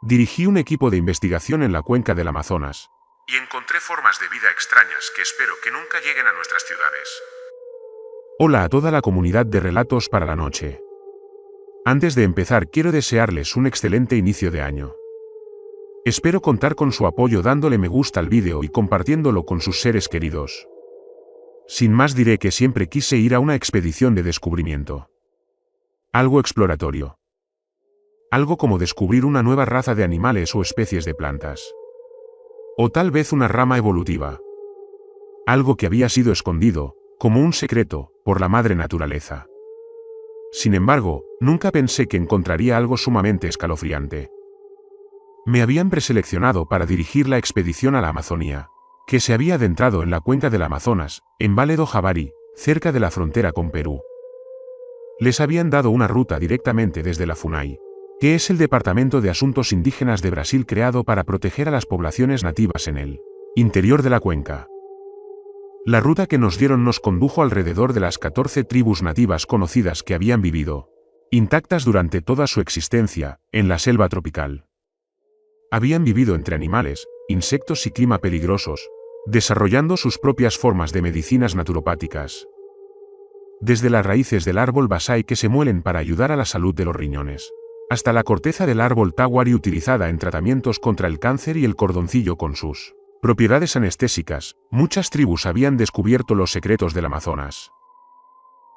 Dirigí un equipo de investigación en la cuenca del Amazonas. Y encontré formas de vida extrañas que espero que nunca lleguen a nuestras ciudades. Hola a toda la comunidad de Relatos para la Noche. Antes de empezar quiero desearles un excelente inicio de año. Espero contar con su apoyo dándole me gusta al vídeo y compartiéndolo con sus seres queridos. Sin más diré que siempre quise ir a una expedición de descubrimiento. Algo exploratorio. Algo como descubrir una nueva raza de animales o especies de plantas. O tal vez una rama evolutiva. Algo que había sido escondido, como un secreto, por la madre naturaleza. Sin embargo, nunca pensé que encontraría algo sumamente escalofriante. Me habían preseleccionado para dirigir la expedición a la Amazonía, que se había adentrado en la cuenca del Amazonas, en Vale do Javari, cerca de la frontera con Perú. Les habían dado una ruta directamente desde la FUNAI, que es el Departamento de Asuntos Indígenas de Brasil creado para proteger a las poblaciones nativas en el interior de la cuenca. La ruta que nos dieron nos condujo alrededor de las 14 tribus nativas conocidas que habían vivido, intactas durante toda su existencia, en la selva tropical. Habían vivido entre animales, insectos y clima peligrosos, desarrollando sus propias formas de medicinas naturopáticas. Desde las raíces del árbol basai que se muelen para ayudar a la salud de los riñones, hasta la corteza del árbol tawari utilizada en tratamientos contra el cáncer y el cordoncillo con sus propiedades anestésicas, muchas tribus habían descubierto los secretos del Amazonas.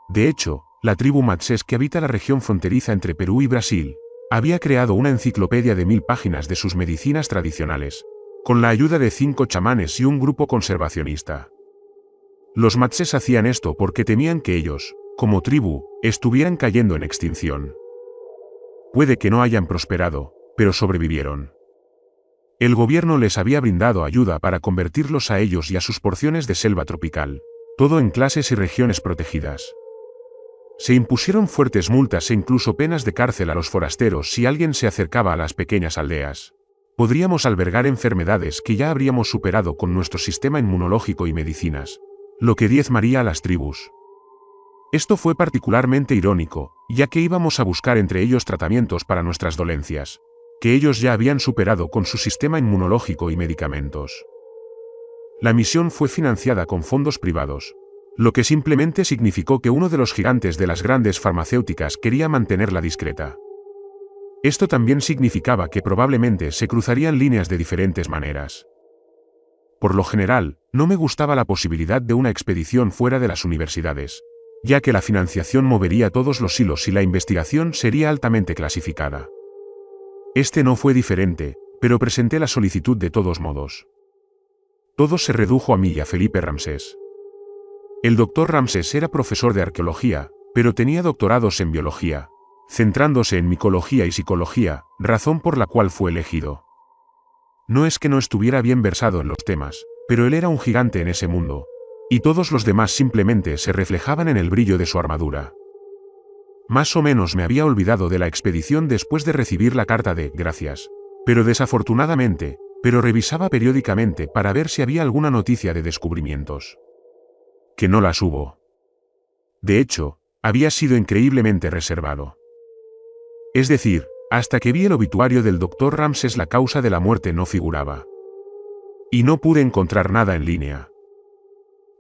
De hecho, la tribu Matsés que habita la región fronteriza entre Perú y Brasil, había creado una enciclopedia de 1000 páginas de sus medicinas tradicionales, con la ayuda de 5 chamanes y un grupo conservacionista. Los Matsés hacían esto porque temían que ellos, como tribu, estuvieran cayendo en extinción. Puede que no hayan prosperado, pero sobrevivieron. El gobierno les había brindado ayuda para convertirlos a ellos y a sus porciones de selva tropical, todo en clases y regiones protegidas. Se impusieron fuertes multas e incluso penas de cárcel a los forasteros si alguien se acercaba a las pequeñas aldeas. Podríamos albergar enfermedades que ya habríamos superado con nuestro sistema inmunológico y medicinas, lo que diezmaría a las tribus. Esto fue particularmente irónico, ya que íbamos a buscar entre ellos tratamientos para nuestras dolencias, que ellos ya habían superado con su sistema inmunológico y medicamentos. La misión fue financiada con fondos privados, lo que simplemente significó que uno de los gigantes de las grandes farmacéuticas quería mantenerla discreta. Esto también significaba que probablemente se cruzarían líneas de diferentes maneras. Por lo general, no me gustaba la posibilidad de una expedición fuera de las universidades, ya que la financiación movería todos los hilos y la investigación sería altamente clasificada. Este no fue diferente, pero presenté la solicitud de todos modos. Todo se redujo a mí y a Felipe Ramsés. El Dr. Ramsés era profesor de arqueología, pero tenía doctorados en biología, centrándose en micología y psicología, razón por la cual fue elegido. No es que no estuviera bien versado en los temas, pero él era un gigante en ese mundo, y todos los demás simplemente se reflejaban en el brillo de su armadura. Más o menos me había olvidado de la expedición después de recibir la carta de gracias, pero desafortunadamente, revisaba periódicamente para ver si había alguna noticia de descubrimientos. Que no las hubo. De hecho, había sido increíblemente reservado. Es decir, hasta que vi el obituario del Dr. Ramsés la causa de la muerte no figuraba. Y no pude encontrar nada en línea.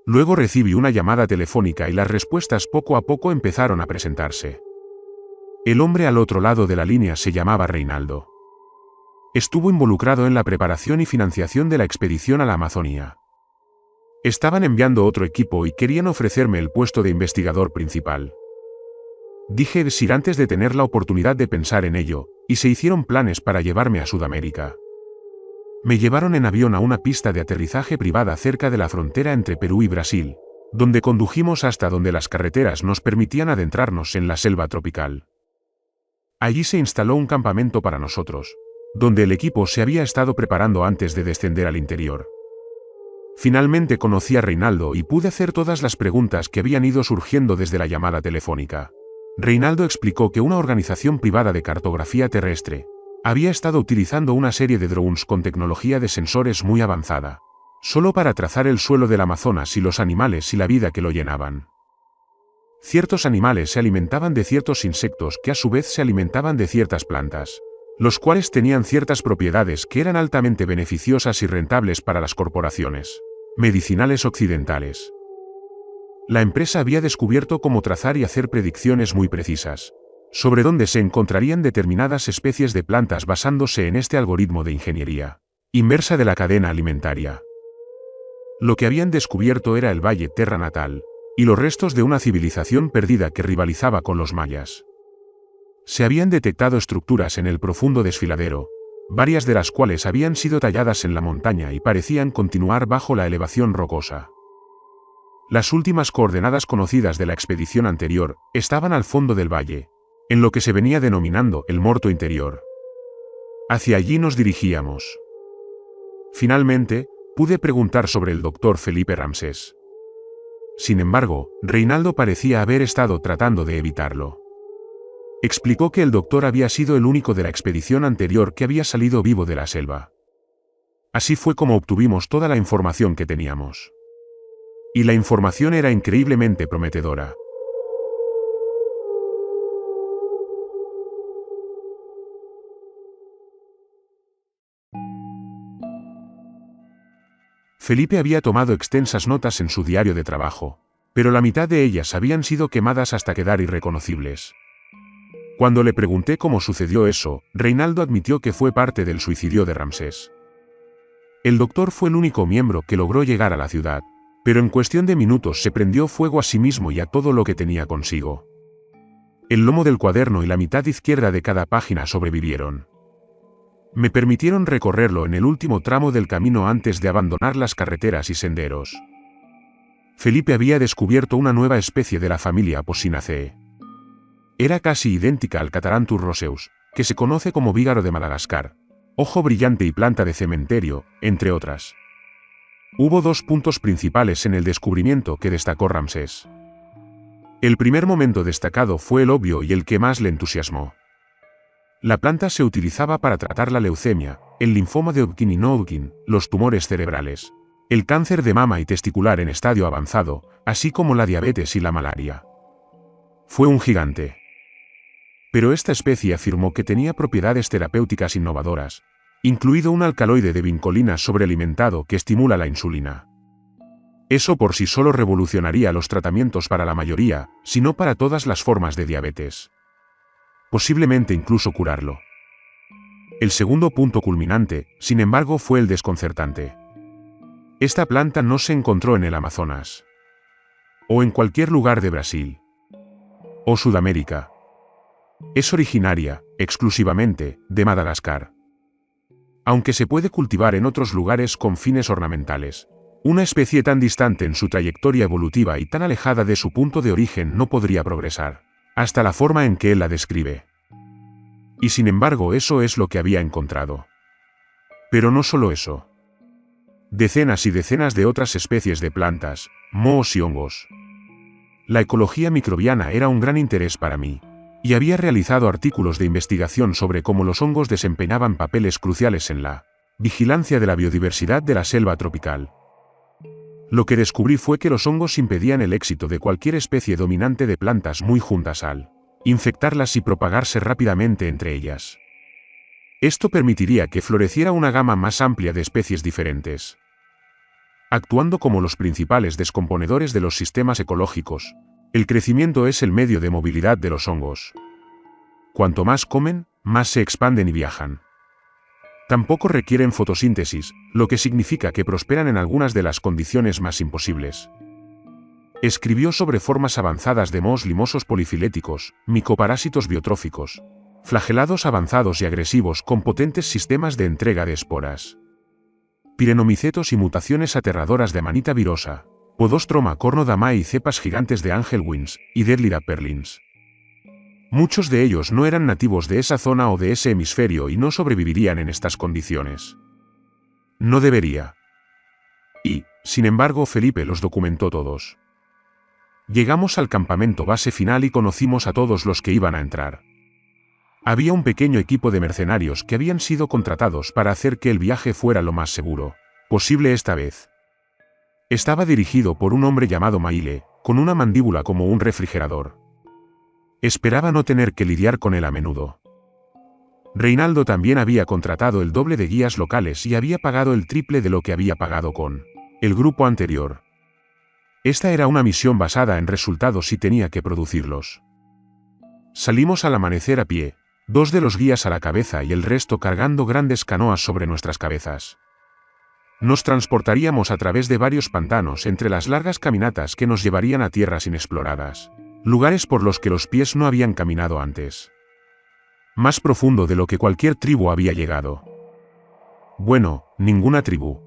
Luego recibí una llamada telefónica y las respuestas poco a poco empezaron a presentarse. El hombre al otro lado de la línea se llamaba Reinaldo. Estuvo involucrado en la preparación y financiación de la expedición a la Amazonía. Estaban enviando otro equipo y querían ofrecerme el puesto de investigador principal. Dije decir antes de tener la oportunidad de pensar en ello, y se hicieron planes para llevarme a Sudamérica. Me llevaron en avión a una pista de aterrizaje privada cerca de la frontera entre Perú y Brasil, donde condujimos hasta donde las carreteras nos permitían adentrarnos en la selva tropical. Allí se instaló un campamento para nosotros, donde el equipo se había estado preparando antes de descender al interior. Finalmente conocí a Reinaldo y pude hacer todas las preguntas que habían ido surgiendo desde la llamada telefónica. Reinaldo explicó que una organización privada de cartografía terrestre había estado utilizando una serie de drones con tecnología de sensores muy avanzada, solo para trazar el suelo del Amazonas y los animales y la vida que lo llenaban. Ciertos animales se alimentaban de ciertos insectos que a su vez se alimentaban de ciertas plantas, los cuales tenían ciertas propiedades que eran altamente beneficiosas y rentables para las corporaciones medicinales occidentales. La empresa había descubierto cómo trazar y hacer predicciones muy precisas sobre dónde se encontrarían determinadas especies de plantas basándose en este algoritmo de ingeniería inversa de la cadena alimentaria. Lo que habían descubierto era el Valle Terra Natal y los restos de una civilización perdida que rivalizaba con los mayas. Se habían detectado estructuras en el profundo desfiladero, varias de las cuales habían sido talladas en la montaña y parecían continuar bajo la elevación rocosa. Las últimas coordenadas conocidas de la expedición anterior estaban al fondo del valle, en lo que se venía denominando el Morto Interior. Hacia allí nos dirigíamos. Finalmente, pude preguntar sobre el doctor Felipe Ramsés. Sin embargo, Reinaldo parecía haber estado tratando de evitarlo. Explicó que el doctor había sido el único de la expedición anterior que había salido vivo de la selva. Así fue como obtuvimos toda la información que teníamos. Y la información era increíblemente prometedora. Felipe había tomado extensas notas en su diario de trabajo, pero la mitad de ellas habían sido quemadas hasta quedar irreconocibles. Cuando le pregunté cómo sucedió eso, Reinaldo admitió que fue parte del suicidio de Ramsés. El doctor fue el único miembro que logró llegar a la ciudad, pero en cuestión de minutos se prendió fuego a sí mismo y a todo lo que tenía consigo. El lomo del cuaderno y la mitad izquierda de cada página sobrevivieron. Me permitieron recorrerlo en el último tramo del camino antes de abandonar las carreteras y senderos. Felipe había descubierto una nueva especie de la familia Apocynaceae. Era casi idéntica al Catharanthus roseus, que se conoce como vígaro de Madagascar, ojo brillante y planta de cementerio, entre otras. Hubo dos puntos principales en el descubrimiento que destacó Ramsés. El primer momento destacado fue el obvio y el que más le entusiasmó. La planta se utilizaba para tratar la leucemia, el linfoma de Hodgkin y no Hodgkin, los tumores cerebrales, el cáncer de mama y testicular en estadio avanzado, así como la diabetes y la malaria. Fue un gigante. Pero esta especie afirmó que tenía propiedades terapéuticas innovadoras, incluido un alcaloide de vincolina sobrealimentado que estimula la insulina. Eso por sí solo revolucionaría los tratamientos para la mayoría, si no para todas las formas de diabetes. Posiblemente incluso curarlo. El segundo punto culminante, sin embargo, fue el desconcertante. Esta planta no se encontró en el Amazonas. O en cualquier lugar de Brasil. O Sudamérica. Es originaria, exclusivamente, de Madagascar. Aunque se puede cultivar en otros lugares con fines ornamentales, una especie tan distante en su trayectoria evolutiva y tan alejada de su punto de origen no podría progresar, hasta la forma en que él la describe. Y sin embargo eso es lo que había encontrado. Pero no solo eso. Decenas y decenas de otras especies de plantas, mohos y hongos. La ecología microbiana era un gran interés para mí, y había realizado artículos de investigación sobre cómo los hongos desempeñaban papeles cruciales en la vigilancia de la biodiversidad de la selva tropical. Lo que descubrí fue que los hongos impedían el éxito de cualquier especie dominante de plantas muy juntas al infectarlas y propagarse rápidamente entre ellas. Esto permitiría que floreciera una gama más amplia de especies diferentes. Actuando como los principales descomponedores de los sistemas ecológicos, el crecimiento es el medio de movilidad de los hongos. Cuanto más comen, más se expanden y viajan. Tampoco requieren fotosíntesis, lo que significa que prosperan en algunas de las condiciones más imposibles. Escribió sobre formas avanzadas de mohos limosos polifiléticos, micoparásitos biotróficos, flagelados avanzados y agresivos con potentes sistemas de entrega de esporas, pirenomicetos y mutaciones aterradoras de Amanita virosa, Podostroma corno damae y cepas gigantes de Angelwings y Deadlira perlins. Muchos de ellos no eran nativos de esa zona o de ese hemisferio y no sobrevivirían en estas condiciones. No debería. Y, sin embargo, Felipe los documentó todos. Llegamos al campamento base final y conocimos a todos los que iban a entrar. Había un pequeño equipo de mercenarios que habían sido contratados para hacer que el viaje fuera lo más seguro posible esta vez. Estaba dirigido por un hombre llamado Maile, con una mandíbula como un refrigerador. Esperaba no tener que lidiar con él a menudo. Reinaldo también había contratado el doble de guías locales y había pagado el triple de lo que había pagado con el grupo anterior. Esta era una misión basada en resultados y tenía que producirlos. Salimos al amanecer a pie, 2 de los guías a la cabeza y el resto cargando grandes canoas sobre nuestras cabezas. Nos transportaríamos a través de varios pantanos entre las largas caminatas que nos llevarían a tierras inexploradas, lugares por los que los pies no habían caminado antes. Más profundo de lo que cualquier tribu había llegado. Bueno, ninguna tribu.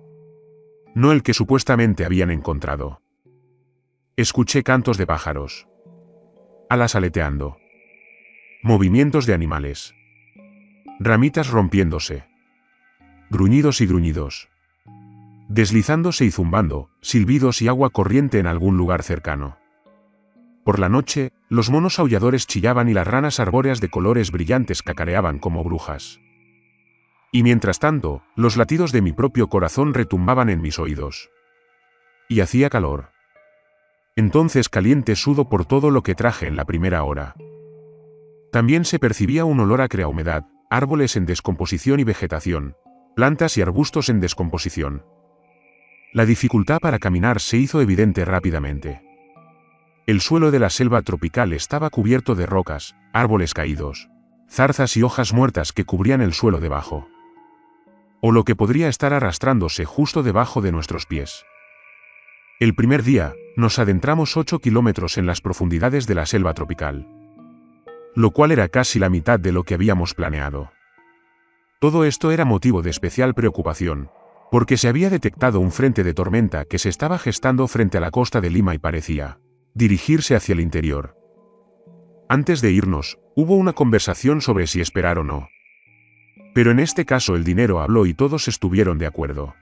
No el que supuestamente habían encontrado. Escuché cantos de pájaros. Alas aleteando. Movimientos de animales. Ramitas rompiéndose. Gruñidos y gruñidos. Deslizándose y zumbando, silbidos y agua corriente en algún lugar cercano. Por la noche, los monos aulladores chillaban y las ranas arbóreas de colores brillantes cacareaban como brujas. Y mientras tanto, los latidos de mi propio corazón retumbaban en mis oídos. Y hacía calor. Entonces caliente sudo por todo lo que traje en la primera hora. También se percibía un olor acre a humedad, árboles en descomposición y vegetación, plantas y arbustos en descomposición. La dificultad para caminar se hizo evidente rápidamente. El suelo de la selva tropical estaba cubierto de rocas, árboles caídos, zarzas y hojas muertas que cubrían el suelo debajo. O lo que podría estar arrastrándose justo debajo de nuestros pies. El primer día, nos adentramos 8 kilómetros en las profundidades de la selva tropical. Lo cual era casi la mitad de lo que habíamos planeado. Todo esto era motivo de especial preocupación, porque se había detectado un frente de tormenta que se estaba gestando frente a la costa de Lima y parecía dirigirse hacia el interior. Antes de irnos, hubo una conversación sobre si esperar o no. Pero en este caso el dinero habló y todos estuvieron de acuerdo.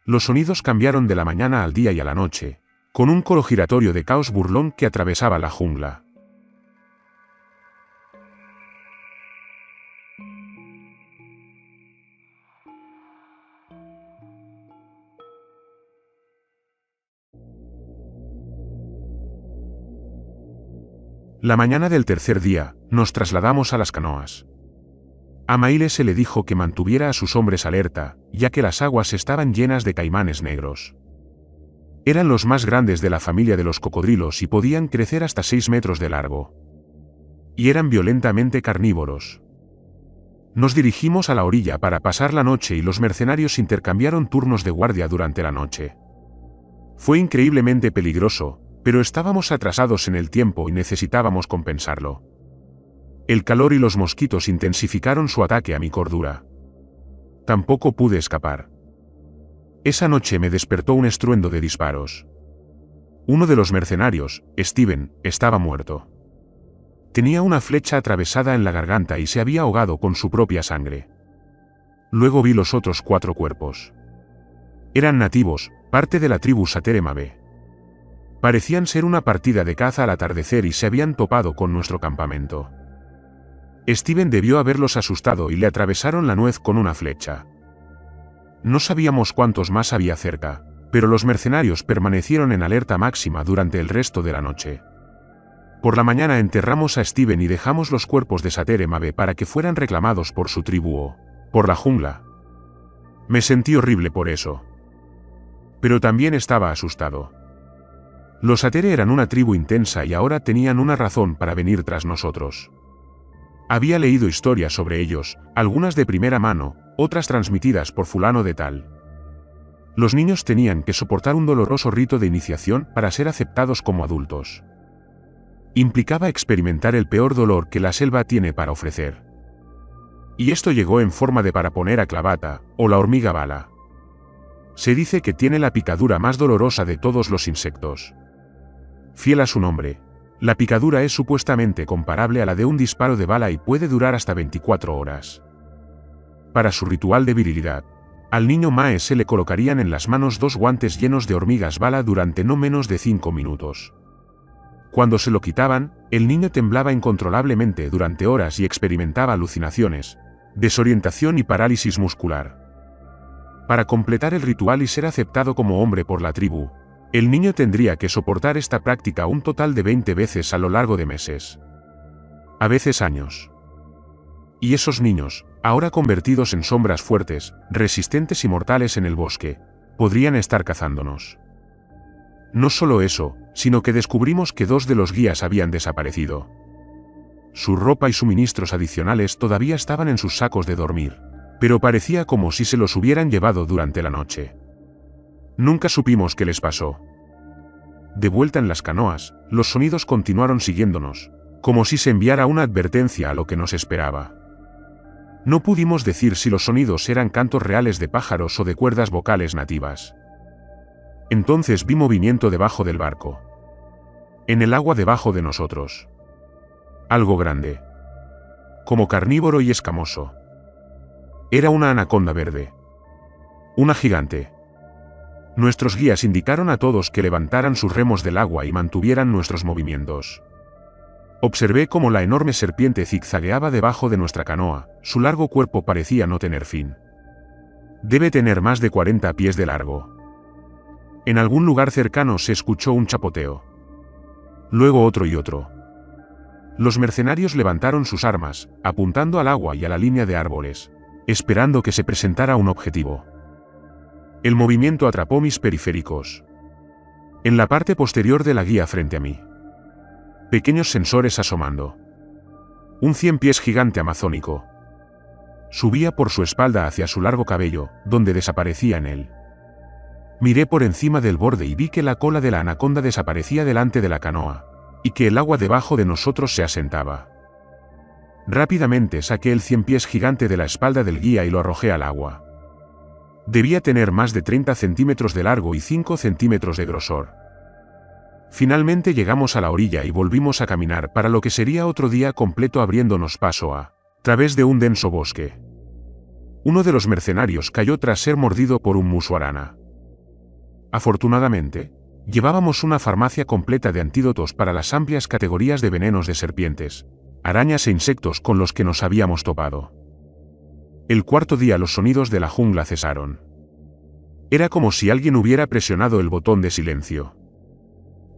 Los sonidos cambiaron de la mañana al día y a la noche, con un coro giratorio de caos burlón que atravesaba la jungla. La mañana del tercer día, nos trasladamos a las canoas. A Maile se le dijo que mantuviera a sus hombres alerta, ya que las aguas estaban llenas de caimanes negros. Eran los más grandes de la familia de los cocodrilos y podían crecer hasta 6 metros de largo. Y eran violentamente carnívoros. Nos dirigimos a la orilla para pasar la noche y los mercenarios intercambiaron turnos de guardia durante la noche. Fue increíblemente peligroso, pero estábamos atrasados en el tiempo y necesitábamos compensarlo. El calor y los mosquitos intensificaron su ataque a mi cordura. Tampoco pude escapar. Esa noche me despertó un estruendo de disparos. Uno de los mercenarios, Steven, estaba muerto. Tenía una flecha atravesada en la garganta y se había ahogado con su propia sangre. Luego vi los otros 4 cuerpos. Eran nativos, parte de la tribu Sateremabe. Parecían ser una partida de caza al atardecer y se habían topado con nuestro campamento. Steven debió haberlos asustado y le atravesaron la nuez con una flecha. No sabíamos cuántos más había cerca, pero los mercenarios permanecieron en alerta máxima durante el resto de la noche. Por la mañana enterramos a Steven y dejamos los cuerpos de Sateremabe para que fueran reclamados por su tribu o por la jungla. Me sentí horrible por eso. Pero también estaba asustado. Los Satere eran una tribu intensa y ahora tenían una razón para venir tras nosotros. Había leído historias sobre ellos, algunas de primera mano, otras transmitidas por fulano de tal. Los niños tenían que soportar un doloroso rito de iniciación para ser aceptados como adultos. Implicaba experimentar el peor dolor que la selva tiene para ofrecer. Y esto llegó en forma de paraponera clavata, o la hormiga bala. Se dice que tiene la picadura más dolorosa de todos los insectos. Fiel a su nombre, la picadura es supuestamente comparable a la de un disparo de bala y puede durar hasta 24 horas. Para su ritual de virilidad, al niño Mae se le colocarían en las manos 2 guantes llenos de hormigas bala durante no menos de 5 minutos. Cuando se lo quitaban, el niño temblaba incontrolablemente durante horas y experimentaba alucinaciones, desorientación y parálisis muscular. Para completar el ritual y ser aceptado como hombre por la tribu, el niño tendría que soportar esta práctica un total de 20 veces a lo largo de meses. A veces años. Y esos niños, ahora convertidos en sombras fuertes, resistentes y mortales en el bosque, podrían estar cazándonos. No solo eso, sino que descubrimos que 2 de los guías habían desaparecido. Su ropa y suministros adicionales todavía estaban en sus sacos de dormir, pero parecía como si se los hubieran llevado durante la noche. Nunca supimos qué les pasó. De vuelta en las canoas, los sonidos continuaron siguiéndonos, como si se enviara una advertencia a lo que nos esperaba. No pudimos decir si los sonidos eran cantos reales de pájaros o de cuerdas vocales nativas. Entonces vi movimiento debajo del barco. En el agua debajo de nosotros. Algo grande. Como carnívoro y escamoso. Era una anaconda verde. Una gigante. Nuestros guías indicaron a todos que levantaran sus remos del agua y mantuvieran nuestros movimientos. Observé cómo la enorme serpiente zigzagueaba debajo de nuestra canoa, su largo cuerpo parecía no tener fin. Debe tener más de 40 pies de largo. En algún lugar cercano se escuchó un chapoteo. Luego otro y otro. Los mercenarios levantaron sus armas, apuntando al agua y a la línea de árboles, esperando que se presentara un objetivo. El movimiento atrapó mis periféricos. En la parte posterior de la guía frente a mí. Pequeños sensores asomando. Un 100 pies gigante amazónico. Subía por su espalda hacia su largo cabello, donde desaparecía en él. Miré por encima del borde y vi que la cola de la anaconda desaparecía delante de la canoa, y que el agua debajo de nosotros se asentaba. Rápidamente saqué el 100 pies gigante de la espalda del guía y lo arrojé al agua. Debía tener más de 30 centímetros de largo y 5 centímetros de grosor. Finalmente llegamos a la orilla y volvimos a caminar para lo que sería otro día completo abriéndonos paso a través de un denso bosque. Uno de los mercenarios cayó tras ser mordido por un musarana. Afortunadamente, llevábamos una farmacia completa de antídotos para las amplias categorías de venenos de serpientes, arañas e insectos con los que nos habíamos topado. El cuarto día los sonidos de la jungla cesaron. Era como si alguien hubiera presionado el botón de silencio.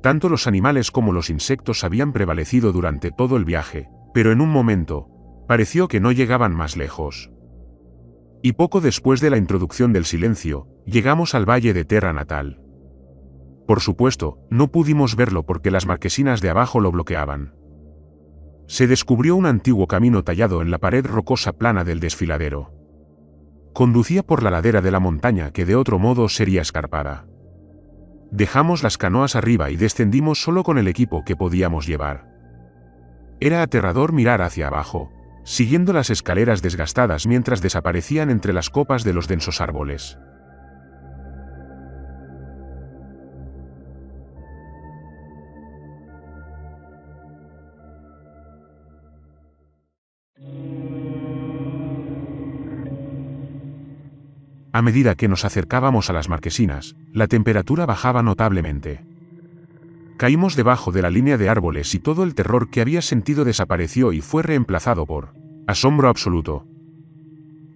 Tanto los animales como los insectos habían prevalecido durante todo el viaje, pero en un momento, pareció que no llegaban más lejos. Y poco después de la introducción del silencio, llegamos al valle de Terra Natal. Por supuesto, no pudimos verlo porque las marquesinas de abajo lo bloqueaban. Se descubrió un antiguo camino tallado en la pared rocosa plana del desfiladero. Conducía por la ladera de la montaña que de otro modo sería escarpada. Dejamos las canoas arriba y descendimos solo con el equipo que podíamos llevar. Era aterrador mirar hacia abajo, siguiendo las escaleras desgastadas mientras desaparecían entre las copas de los densos árboles. A medida que nos acercábamos a las marquesinas, la temperatura bajaba notablemente. Caímos debajo de la línea de árboles y todo el terror que había sentido desapareció y fue reemplazado por asombro absoluto.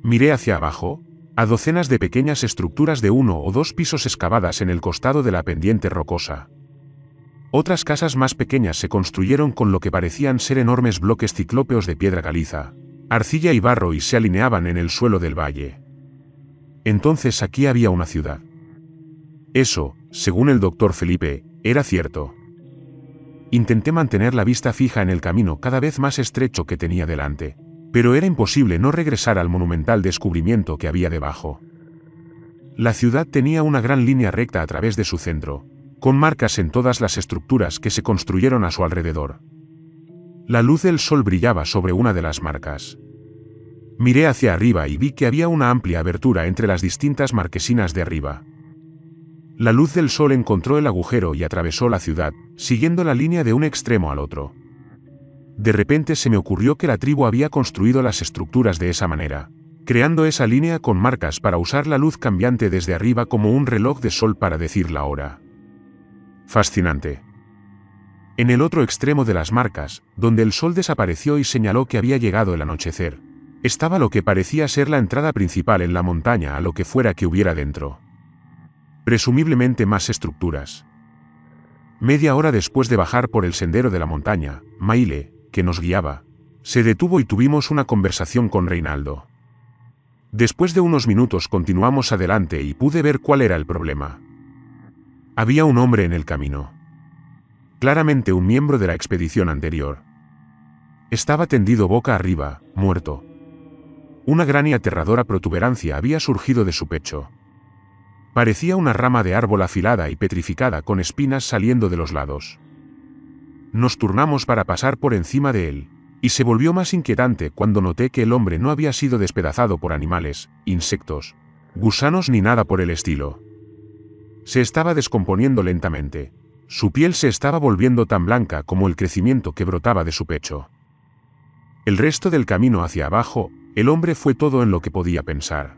Miré hacia abajo, a docenas de pequeñas estructuras de 1 o 2 pisos excavadas en el costado de la pendiente rocosa. Otras casas más pequeñas se construyeron con lo que parecían ser enormes bloques ciclópeos de piedra caliza, arcilla y barro y se alineaban en el suelo del valle. Entonces aquí había una ciudad. Eso, según el doctor Felipe, era cierto. Intenté mantener la vista fija en el camino cada vez más estrecho que tenía delante, pero era imposible no regresar al monumental descubrimiento que había debajo. La ciudad tenía una gran línea recta a través de su centro, con marcas en todas las estructuras que se construyeron a su alrededor. La luz del sol brillaba sobre una de las marcas. Miré hacia arriba y vi que había una amplia abertura entre las distintas marquesinas de arriba. La luz del sol encontró el agujero y atravesó la ciudad, siguiendo la línea de un extremo al otro. De repente se me ocurrió que la tribu había construido las estructuras de esa manera, creando esa línea con marcas para usar la luz cambiante desde arriba como un reloj de sol para decir la hora. Fascinante. En el otro extremo de las marcas, donde el sol desapareció y señaló que había llegado el anochecer, estaba lo que parecía ser la entrada principal en la montaña a lo que fuera que hubiera dentro. Presumiblemente más estructuras. Media hora después de bajar por el sendero de la montaña, Maile, que nos guiaba, Se detuvo y tuvimos una conversación con Reinaldo. Después de unos minutos continuamos adelante y pude ver cuál era el problema. Había un hombre en el camino. Claramente un miembro de la expedición anterior. Estaba tendido boca arriba, muerto. Una gran y aterradora protuberancia había surgido de su pecho. Parecía una rama de árbol afilada y petrificada con espinas saliendo de los lados. Nos turnamos para pasar por encima de él, y se volvió más inquietante cuando noté que el hombre no había sido despedazado por animales, insectos, gusanos ni nada por el estilo. Se estaba descomponiendo lentamente. Su piel se estaba volviendo tan blanca como el crecimiento que brotaba de su pecho. El resto del camino hacia abajo, el hombre fue todo en lo que podía pensar.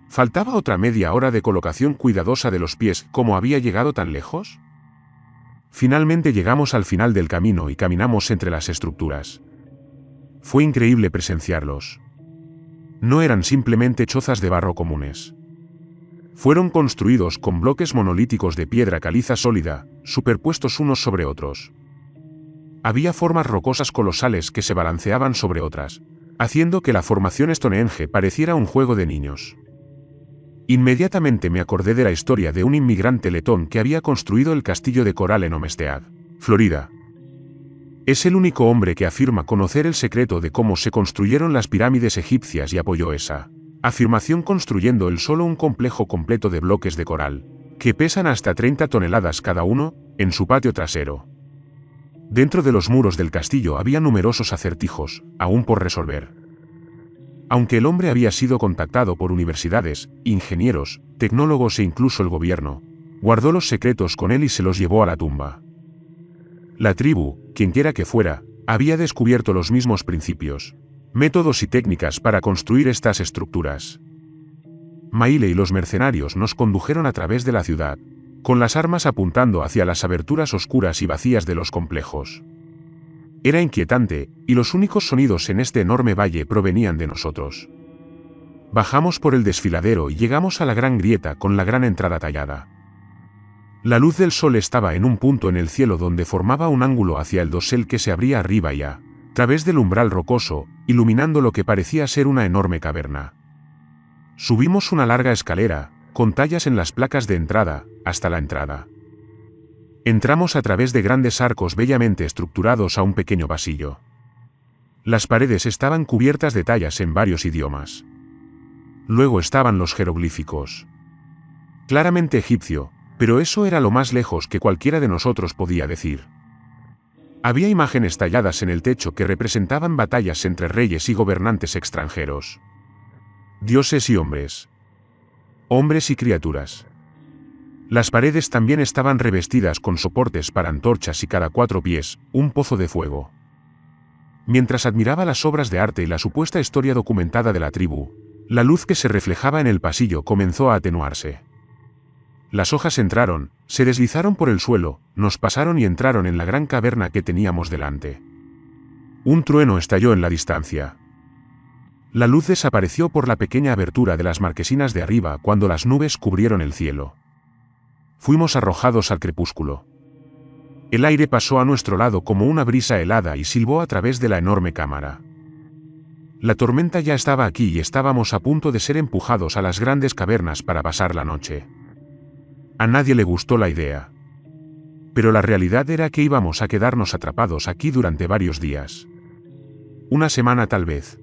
¿Faltaba otra media hora de colocación cuidadosa de los pies? ¿Cómo había llegado tan lejos? Finalmente llegamos al final del camino y caminamos entre las estructuras. Fue increíble presenciarlos. No eran simplemente chozas de barro comunes. Fueron construidos con bloques monolíticos de piedra caliza sólida, superpuestos unos sobre otros. Había formas rocosas colosales que se balanceaban sobre otras, haciendo que la formación Stonehenge pareciera un juego de niños. Inmediatamente me acordé de la historia de un inmigrante letón que había construido el castillo de coral en Homestead, Florida. Es el único hombre que afirma conocer el secreto de cómo se construyeron las pirámides egipcias y apoyó esa afirmación construyendo él solo un complejo completo de bloques de coral, que pesan hasta 30 toneladas cada uno, en su patio trasero. Dentro de los muros del castillo había numerosos acertijos, aún por resolver. Aunque el hombre había sido contactado por universidades, ingenieros, tecnólogos e incluso el gobierno, guardó los secretos con él y se los llevó a la tumba. La tribu, quienquiera que fuera, había descubierto los mismos principios, métodos y técnicas para construir estas estructuras. Maile y los mercenarios nos condujeron a través de la ciudad, con las armas apuntando hacia las aberturas oscuras y vacías de los complejos. Era inquietante, y los únicos sonidos en este enorme valle provenían de nosotros. Bajamos por el desfiladero y llegamos a la gran grieta con la gran entrada tallada. La luz del sol estaba en un punto en el cielo donde formaba un ángulo hacia el dosel que se abría arriba y a través del umbral rocoso, iluminando lo que parecía ser una enorme caverna. Subimos una larga escalera, con tallas en las placas de entrada, hasta la entrada. Entramos a través de grandes arcos bellamente estructurados a un pequeño pasillo. Las paredes estaban cubiertas de tallas en varios idiomas. Luego estaban los jeroglíficos. Claramente egipcio, pero eso era lo más lejos que cualquiera de nosotros podía decir. Había imágenes talladas en el techo que representaban batallas entre reyes y gobernantes extranjeros. Dioses y hombres. Hombres y criaturas. Las paredes también estaban revestidas con soportes para antorchas y cada 4 pies, un pozo de fuego. Mientras admiraba las obras de arte y la supuesta historia documentada de la tribu, la luz que se reflejaba en el pasillo comenzó a atenuarse. Las hojas entraron, se deslizaron por el suelo, nos pasaron y entraron en la gran caverna que teníamos delante. Un trueno estalló en la distancia. La luz desapareció por la pequeña abertura de las marquesinas de arriba cuando las nubes cubrieron el cielo. Fuimos arrojados al crepúsculo. El aire pasó a nuestro lado como una brisa helada y silbó a través de la enorme cámara. La tormenta ya estaba aquí y estábamos a punto de ser empujados a las grandes cavernas para pasar la noche. A nadie le gustó la idea. Pero la realidad era que íbamos a quedarnos atrapados aquí durante varios días. Una semana tal vez.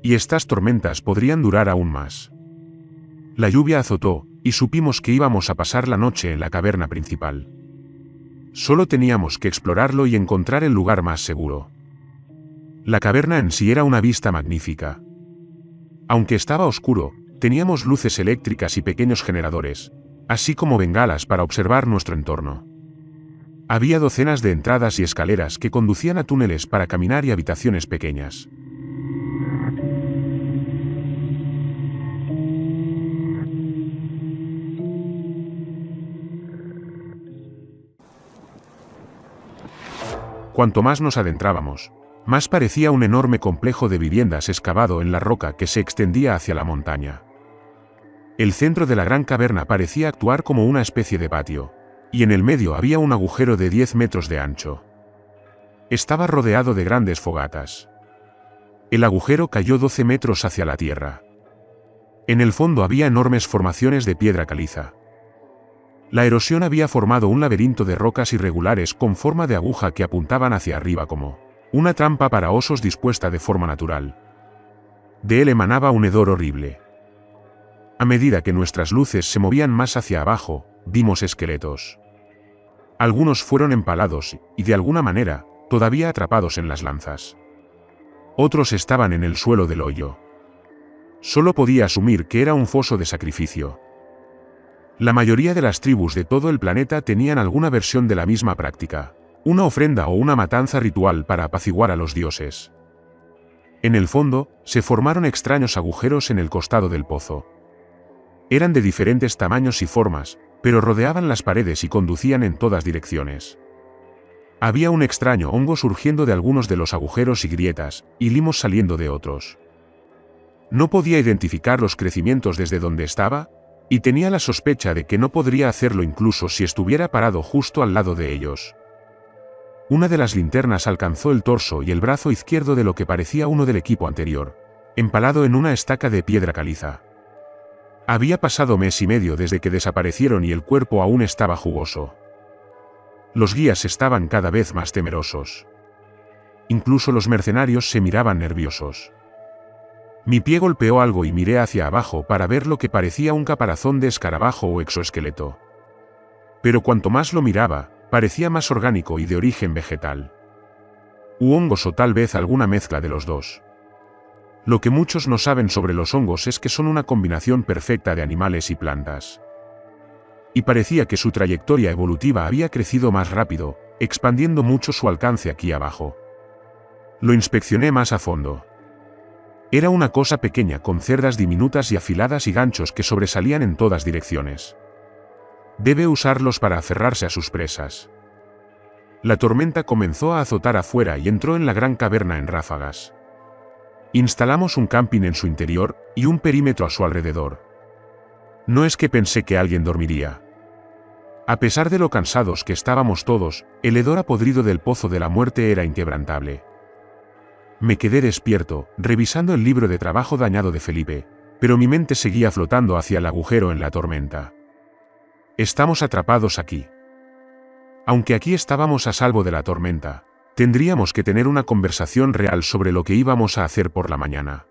Y estas tormentas podrían durar aún más. La lluvia azotó, y supimos que íbamos a pasar la noche en la caverna principal. Solo teníamos que explorarlo y encontrar el lugar más seguro. La caverna en sí era una vista magnífica. Aunque estaba oscuro, teníamos luces eléctricas y pequeños generadores, así como bengalas para observar nuestro entorno. Había docenas de entradas y escaleras que conducían a túneles para caminar y habitaciones pequeñas. Cuanto más nos adentrábamos, más parecía un enorme complejo de viviendas excavado en la roca que se extendía hacia la montaña. El centro de la gran caverna parecía actuar como una especie de patio, y en el medio había un agujero de 10 metros de ancho. Estaba rodeado de grandes fogatas. El agujero cayó 12 metros hacia la tierra. En el fondo había enormes formaciones de piedra caliza. La erosión había formado un laberinto de rocas irregulares con forma de aguja que apuntaban hacia arriba como una trampa para osos dispuesta de forma natural. De él emanaba un hedor horrible. A medida que nuestras luces se movían más hacia abajo, vimos esqueletos. Algunos fueron empalados y, de alguna manera, todavía atrapados en las lanzas. Otros estaban en el suelo del hoyo. Solo podía asumir que era un foso de sacrificio. La mayoría de las tribus de todo el planeta tenían alguna versión de la misma práctica, una ofrenda o una matanza ritual para apaciguar a los dioses. En el fondo, se formaron extraños agujeros en el costado del pozo. Eran de diferentes tamaños y formas, pero rodeaban las paredes y conducían en todas direcciones. Había un extraño hongo surgiendo de algunos de los agujeros y grietas, y limos saliendo de otros. No podía identificar los crecimientos desde donde estaba, y tenía la sospecha de que no podría hacerlo incluso si estuviera parado justo al lado de ellos. Una de las linternas alcanzó el torso y el brazo izquierdo de lo que parecía uno del equipo anterior, empalado en una estaca de piedra caliza. Había pasado mes y medio desde que desaparecieron y el cuerpo aún estaba jugoso. Los guías estaban cada vez más temerosos. Incluso los mercenarios se miraban nerviosos. Mi pie golpeó algo y miré hacia abajo para ver lo que parecía un caparazón de escarabajo o exoesqueleto. Pero cuanto más lo miraba, parecía más orgánico y de origen vegetal. U hongos o tal vez alguna mezcla de los dos. Lo que muchos no saben sobre los hongos es que son una combinación perfecta de animales y plantas. Y parecía que su trayectoria evolutiva había crecido más rápido, expandiendo mucho su alcance aquí abajo. Lo inspeccioné más a fondo. Era una cosa pequeña con cerdas diminutas y afiladas y ganchos que sobresalían en todas direcciones. Debe usarlos para aferrarse a sus presas. La tormenta comenzó a azotar afuera y entró en la gran caverna en ráfagas. Instalamos un camping en su interior y un perímetro a su alrededor. No es que pensé que alguien dormiría. A pesar de lo cansados que estábamos todos, el hedor a podrido del pozo de la muerte era inquebrantable. Me quedé despierto, revisando el libro de trabajo dañado de Felipe, pero mi mente seguía flotando hacia el agujero en la tormenta. Estamos atrapados aquí. Aunque aquí estábamos a salvo de la tormenta, tendríamos que tener una conversación real sobre lo que íbamos a hacer por la mañana.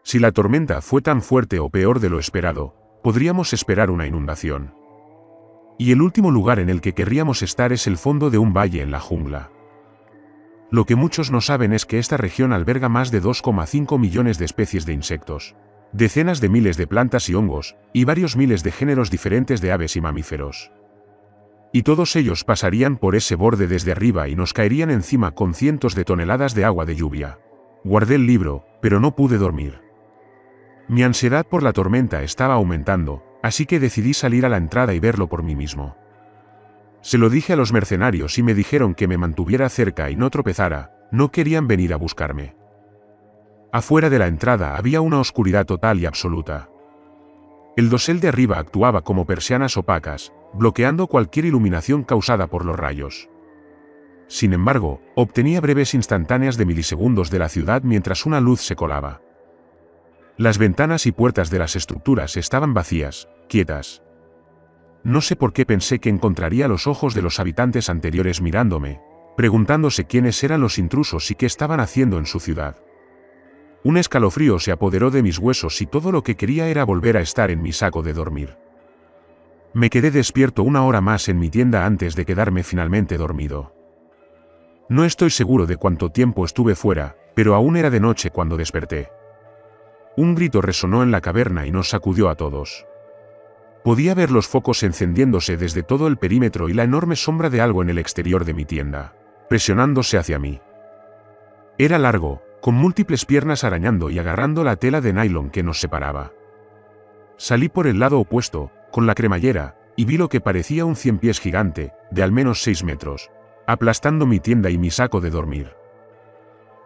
Si la tormenta fue tan fuerte o peor de lo esperado, podríamos esperar una inundación. Y el último lugar en el que querríamos estar es el fondo de un valle en la jungla. Lo que muchos no saben es que esta región alberga más de 2,5 millones de especies de insectos, decenas de miles de plantas y hongos, y varios miles de géneros diferentes de aves y mamíferos. Y todos ellos pasarían por ese borde desde arriba y nos caerían encima con cientos de toneladas de agua de lluvia. Guardé el libro, pero no pude dormir. Mi ansiedad por la tormenta estaba aumentando, así que decidí salir a la entrada y verlo por mí mismo. Se lo dije a los mercenarios y me dijeron que me mantuviera cerca y no tropezara, no querían venir a buscarme. Afuera de la entrada había una oscuridad total y absoluta. El dosel de arriba actuaba como persianas opacas, bloqueando cualquier iluminación causada por los rayos. Sin embargo, obtenía breves instantáneas de milisegundos de la ciudad mientras una luz se colaba. Las ventanas y puertas de las estructuras estaban vacías, quietas. No sé por qué pensé que encontraría los ojos de los habitantes anteriores mirándome, preguntándose quiénes eran los intrusos y qué estaban haciendo en su ciudad. Un escalofrío se apoderó de mis huesos y todo lo que quería era volver a estar en mi saco de dormir. Me quedé despierto una hora más en mi tienda antes de quedarme finalmente dormido. No estoy seguro de cuánto tiempo estuve fuera, pero aún era de noche cuando desperté. Un grito resonó en la caverna y nos sacudió a todos. Podía ver los focos encendiéndose desde todo el perímetro y la enorme sombra de algo en el exterior de mi tienda, presionándose hacia mí. Era largo, con múltiples piernas arañando y agarrando la tela de nylon que nos separaba. Salí por el lado opuesto, con la cremallera, y vi lo que parecía un ciempiés gigante, de al menos 6 metros, aplastando mi tienda y mi saco de dormir.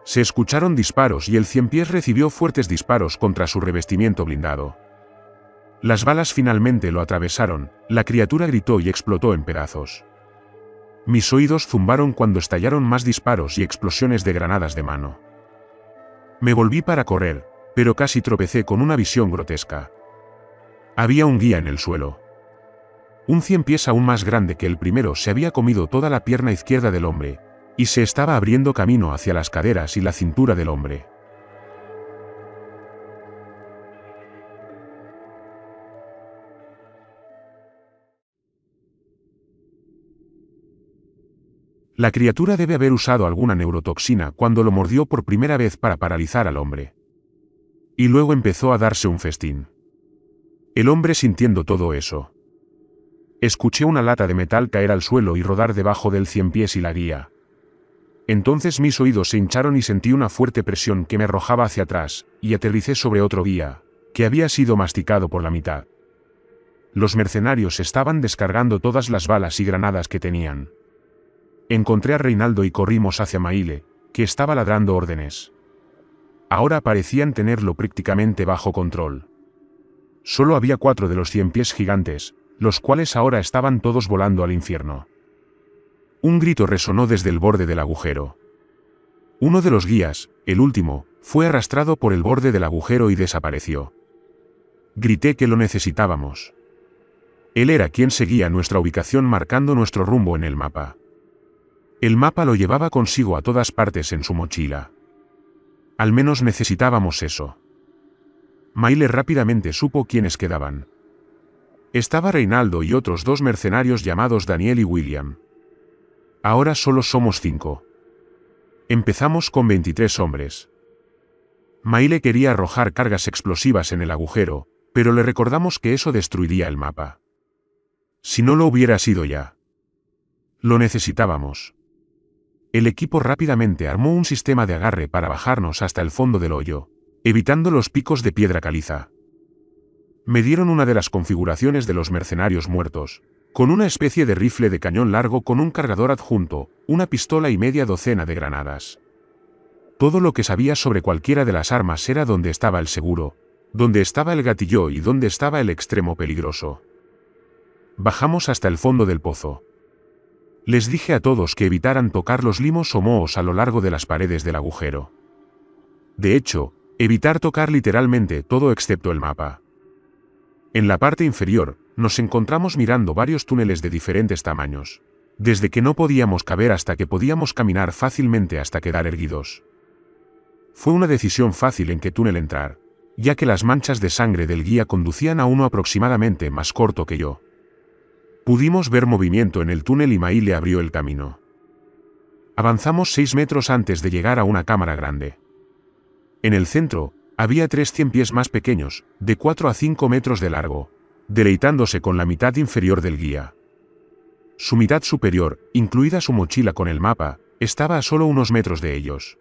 Se escucharon disparos y el ciempiés recibió fuertes disparos contra su revestimiento blindado. Las balas finalmente lo atravesaron, la criatura gritó y explotó en pedazos. Mis oídos zumbaron cuando estallaron más disparos y explosiones de granadas de mano. Me volví para correr, pero casi tropecé con una visión grotesca. Había un guía en el suelo. Un 100 pies aún más grande que el primero se había comido toda la pierna izquierda del hombre, y se estaba abriendo camino hacia las caderas y la cintura del hombre. La criatura debe haber usado alguna neurotoxina cuando lo mordió por primera vez para paralizar al hombre. Y luego empezó a darse un festín. El hombre sintiendo todo eso. Escuché una lata de metal caer al suelo y rodar debajo del 100 pies y la guía. Entonces mis oídos se hincharon y sentí una fuerte presión que me arrojaba hacia atrás, y aterricé sobre otro guía, que había sido masticado por la mitad. Los mercenarios estaban descargando todas las balas y granadas que tenían. Encontré a Reinaldo y corrimos hacia Maile, que estaba ladrando órdenes. Ahora parecían tenerlo prácticamente bajo control. Solo había 4 de los 100 pies gigantes, los cuales ahora estaban todos volando al infierno. Un grito resonó desde el borde del agujero. Uno de los guías, el último, fue arrastrado por el borde del agujero y desapareció. Grité que lo necesitábamos. Él era quien seguía nuestra ubicación marcando nuestro rumbo en el mapa. El mapa lo llevaba consigo a todas partes en su mochila. Al menos necesitábamos eso. Maile rápidamente supo quiénes quedaban. Estaba Reinaldo y otros 2 mercenarios llamados Daniel y William. Ahora solo somos 5. Empezamos con 23 hombres. Maile quería arrojar cargas explosivas en el agujero, pero le recordamos que eso destruiría el mapa. Si no lo hubiera sido ya. Lo necesitábamos. El equipo rápidamente armó un sistema de agarre para bajarnos hasta el fondo del hoyo, evitando los picos de piedra caliza. Me dieron una de las configuraciones de los mercenarios muertos, con una especie de rifle de cañón largo con un cargador adjunto, una pistola y media docena de granadas. Todo lo que sabía sobre cualquiera de las armas era dónde estaba el seguro, dónde estaba el gatillo y dónde estaba el extremo peligroso. Bajamos hasta el fondo del pozo. Les dije a todos que evitaran tocar los limos o mohos a lo largo de las paredes del agujero. De hecho, evitar tocar literalmente todo excepto el mapa. En la parte inferior, nos encontramos mirando varios túneles de diferentes tamaños, desde que no podíamos caber hasta que podíamos caminar fácilmente hasta quedar erguidos. Fue una decisión fácil en qué túnel entrar, ya que las manchas de sangre del guía conducían a uno aproximadamente más corto que yo. Pudimos ver movimiento en el túnel y Maile abrió el camino. Avanzamos 6 metros antes de llegar a una cámara grande. En el centro, había 3 100 pies más pequeños, de 4 a 5 metros de largo, deleitándose con la mitad inferior del guía. Su mitad superior, incluida su mochila con el mapa, estaba a solo unos metros de ellos.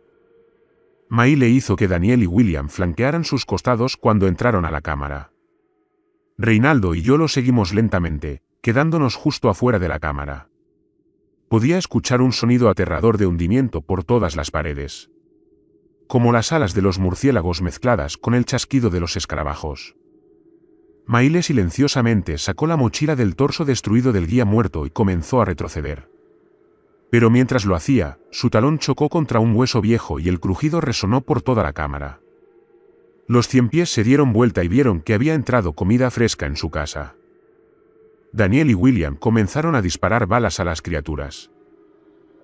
Maile hizo que Daniel y William flanquearan sus costados cuando entraron a la cámara. Reinaldo y yo lo seguimos lentamente, quedándonos justo afuera de la cámara. Podía escuchar un sonido aterrador de hundimiento por todas las paredes. Como las alas de los murciélagos mezcladas con el chasquido de los escarabajos. Maile silenciosamente sacó la mochila del torso destruido del guía muerto y comenzó a retroceder. Pero mientras lo hacía, su talón chocó contra un hueso viejo y el crujido resonó por toda la cámara. Los 100 pies se dieron vuelta y vieron que había entrado comida fresca en su casa. Daniel y William comenzaron a disparar balas a las criaturas.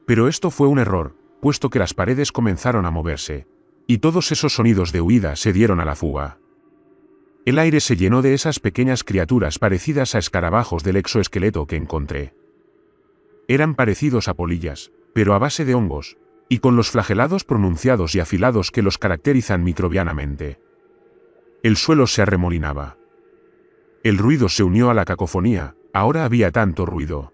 Pero esto fue un error, puesto que las paredes comenzaron a moverse, y todos esos sonidos de huida se dieron a la fuga. El aire se llenó de esas pequeñas criaturas parecidas a escarabajos del exoesqueleto que encontré. Eran parecidos a polillas, pero a base de hongos, y con los flagelados pronunciados y afilados que los caracterizan microbianamente. El suelo se arremolinaba. El ruido se unió a la cacofonía, ahora había tanto ruido.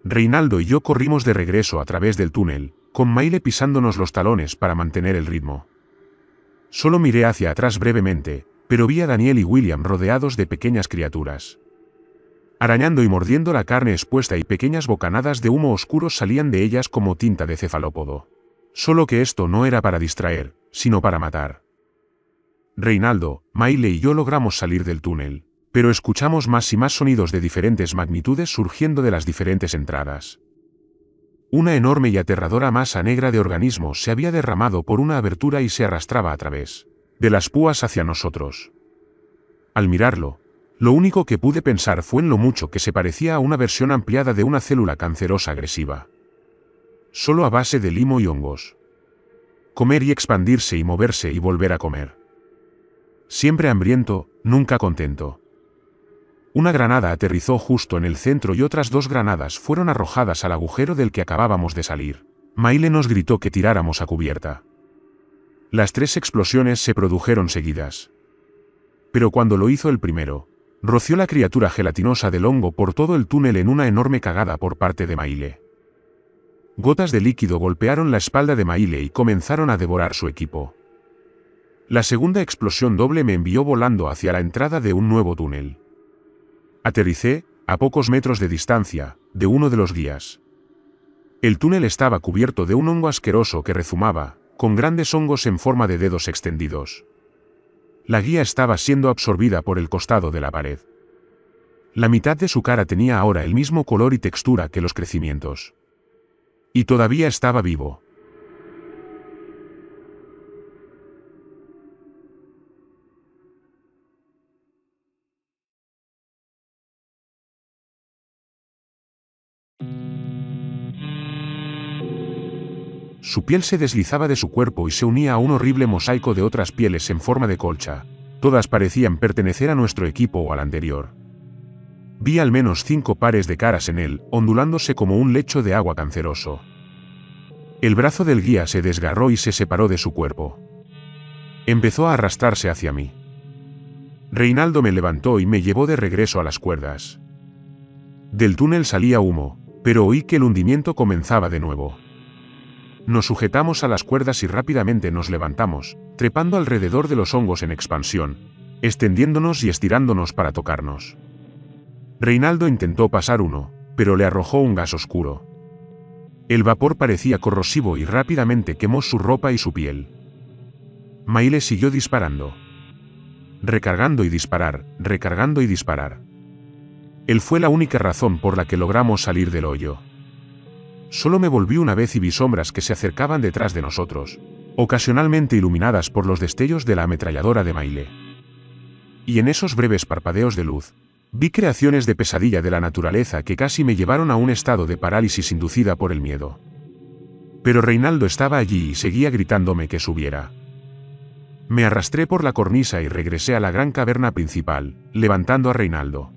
Reinaldo y yo corrimos de regreso a través del túnel, con Maile pisándonos los talones para mantener el ritmo. Solo miré hacia atrás brevemente, pero vi a Daniel y William rodeados de pequeñas criaturas. Arañando y mordiendo la carne expuesta y pequeñas bocanadas de humo oscuro salían de ellas como tinta de cefalópodo. Solo que esto no era para distraer, sino para matar. Reinaldo, Maile y yo logramos salir del túnel, pero escuchamos más y más sonidos de diferentes magnitudes surgiendo de las diferentes entradas. Una enorme y aterradora masa negra de organismos se había derramado por una abertura y se arrastraba a través de las púas hacia nosotros. Al mirarlo, lo único que pude pensar fue en lo mucho que se parecía a una versión ampliada de una célula cancerosa agresiva. Solo a base de limo y hongos. Comer y expandirse y moverse y volver a comer. Siempre hambriento, nunca contento. Una granada aterrizó justo en el centro y otras 2 granadas fueron arrojadas al agujero del que acabábamos de salir. Maile nos gritó que tiráramos a cubierta. Las 3 explosiones se produjeron seguidas. Pero cuando lo hizo el primero, roció la criatura gelatinosa del hongo por todo el túnel en una enorme cagada por parte de Maile. Gotas de líquido golpearon la espalda de Maile y comenzaron a devorar su equipo. La segunda explosión doble me envió volando hacia la entrada de un nuevo túnel. Aterricé, a pocos metros de distancia, de uno de los guías. El túnel estaba cubierto de un hongo asqueroso que rezumaba, con grandes hongos en forma de dedos extendidos. La guía estaba siendo absorbida por el costado de la pared. La mitad de su cara tenía ahora el mismo color y textura que los crecimientos. Y todavía estaba vivo. Su piel se deslizaba de su cuerpo y se unía a un horrible mosaico de otras pieles en forma de colcha. Todas parecían pertenecer a nuestro equipo o al anterior. Vi al menos 5 pares de caras en él, ondulándose como un lecho de agua canceroso. El brazo del guía se desgarró y se separó de su cuerpo. Empezó a arrastrarse hacia mí. Reinaldo me levantó y me llevó de regreso a las cuerdas. Del túnel salía humo, pero oí que el hundimiento comenzaba de nuevo. Nos sujetamos a las cuerdas y rápidamente nos levantamos, trepando alrededor de los hongos en expansión, extendiéndonos y estirándonos para tocarnos. Reinaldo intentó pasar uno, pero le arrojó un gas oscuro. El vapor parecía corrosivo y rápidamente quemó su ropa y su piel. Maile siguió disparando. Recargando y disparar, recargando y disparar. Él fue la única razón por la que logramos salir del hoyo. Solo me volví una vez y vi sombras que se acercaban detrás de nosotros, ocasionalmente iluminadas por los destellos de la ametralladora de Maile. Y en esos breves parpadeos de luz, vi creaciones de pesadilla de la naturaleza que casi me llevaron a un estado de parálisis inducida por el miedo. Pero Reinaldo estaba allí y seguía gritándome que subiera. Me arrastré por la cornisa y regresé a la gran caverna principal, levantando a Reinaldo.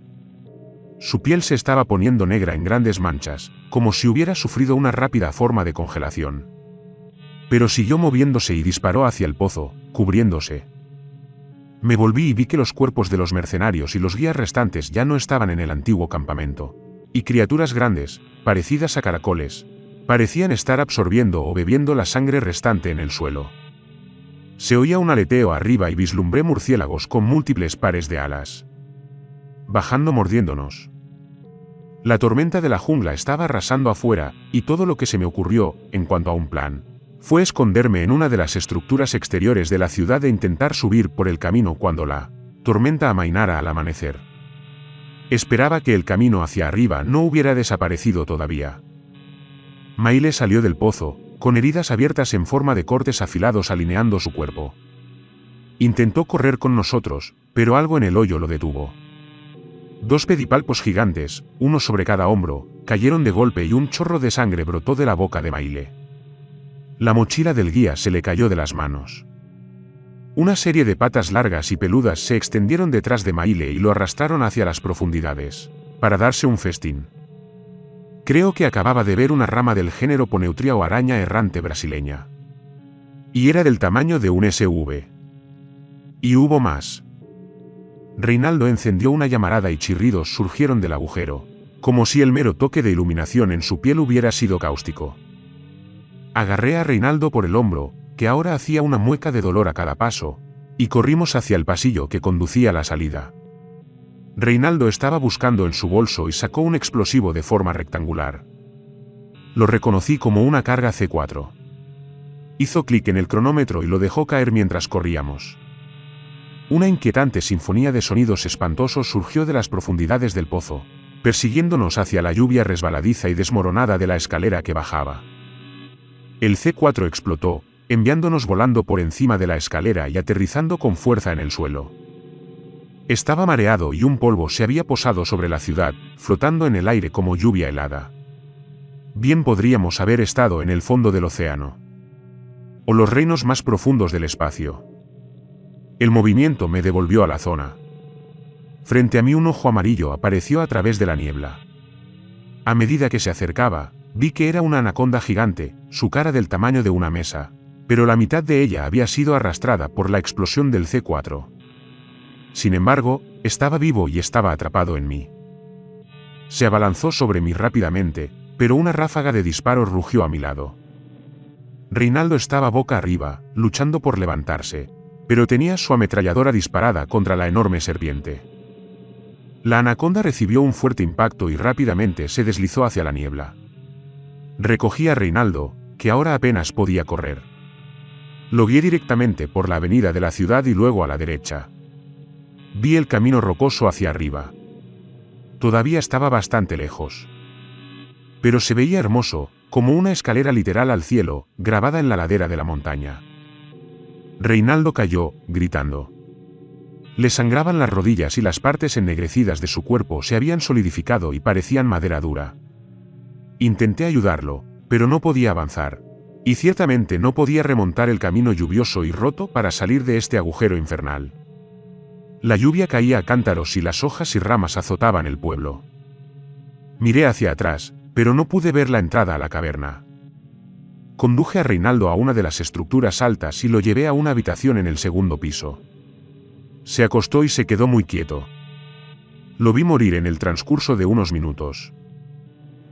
Su piel se estaba poniendo negra en grandes manchas, como si hubiera sufrido una rápida forma de congelación. Pero siguió moviéndose y disparó hacia el pozo, cubriéndose. Me volví y vi que los cuerpos de los mercenarios y los guías restantes ya no estaban en el antiguo campamento. Y criaturas grandes, parecidas a caracoles, parecían estar absorbiendo o bebiendo la sangre restante en el suelo. Se oía un aleteo arriba y vislumbré murciélagos con múltiples pares de alas. Bajando mordiéndonos. La tormenta de la jungla estaba arrasando afuera, y todo lo que se me ocurrió, en cuanto a un plan, fue esconderme en una de las estructuras exteriores de la ciudad e intentar subir por el camino cuando la tormenta amainara al amanecer. Esperaba que el camino hacia arriba no hubiera desaparecido todavía. Maile salió del pozo, con heridas abiertas en forma de cortes afilados alineando su cuerpo. Intentó correr con nosotros, pero algo en el hoyo lo detuvo. 2 pedipalpos gigantes, uno sobre cada hombro, cayeron de golpe y un chorro de sangre brotó de la boca de Maile. La mochila del guía se le cayó de las manos. Una serie de patas largas y peludas se extendieron detrás de Maile y lo arrastraron hacia las profundidades, para darse un festín. Creo que acababa de ver una rama del género Poneutria o araña errante brasileña. Y era del tamaño de un SV. Y hubo más. Reinaldo encendió una llamarada y chirridos surgieron del agujero, como si el mero toque de iluminación en su piel hubiera sido cáustico. Agarré a Reinaldo por el hombro, que ahora hacía una mueca de dolor a cada paso, y corrimos hacia el pasillo que conducía a la salida. Reinaldo estaba buscando en su bolso y sacó un explosivo de forma rectangular. Lo reconocí como una carga C4. Hizo clic en el cronómetro y lo dejó caer mientras corríamos. Una inquietante sinfonía de sonidos espantosos surgió de las profundidades del pozo, persiguiéndonos hacia la lluvia resbaladiza y desmoronada de la escalera que bajaba. El C4 explotó, enviándonos volando por encima de la escalera y aterrizando con fuerza en el suelo. Estaba mareado y un polvo se había posado sobre la ciudad, flotando en el aire como lluvia helada. Bien podríamos haber estado en el fondo del océano. O los reinos más profundos del espacio. El movimiento me devolvió a la zona. Frente a mí un ojo amarillo apareció a través de la niebla. A medida que se acercaba, vi que era una anaconda gigante, su cara del tamaño de una mesa, pero la mitad de ella había sido arrastrada por la explosión del C4. Sin embargo, estaba vivo y estaba atrapado en mí. Se abalanzó sobre mí rápidamente, pero una ráfaga de disparos rugió a mi lado. Reinaldo estaba boca arriba, luchando por levantarse, pero tenía su ametralladora disparada contra la enorme serpiente. La anaconda recibió un fuerte impacto y rápidamente se deslizó hacia la niebla. Recogí a Reinaldo, que ahora apenas podía correr. Lo guié directamente por la avenida de la ciudad y luego a la derecha. Vi el camino rocoso hacia arriba. Todavía estaba bastante lejos. Pero se veía hermoso, como una escalera literal al cielo, grabada en la ladera de la montaña. Reinaldo cayó, gritando. Le sangraban las rodillas y las partes ennegrecidas de su cuerpo se habían solidificado y parecían madera dura. Intenté ayudarlo, pero no podía avanzar. Y ciertamente no podía remontar el camino lluvioso y roto para salir de este agujero infernal. La lluvia caía a cántaros y las hojas y ramas azotaban el pueblo. Miré hacia atrás, pero no pude ver la entrada a la caverna. Conduje a Reinaldo a una de las estructuras altas y lo llevé a una habitación en el segundo piso. Se acostó y se quedó muy quieto. Lo vi morir en el transcurso de unos minutos.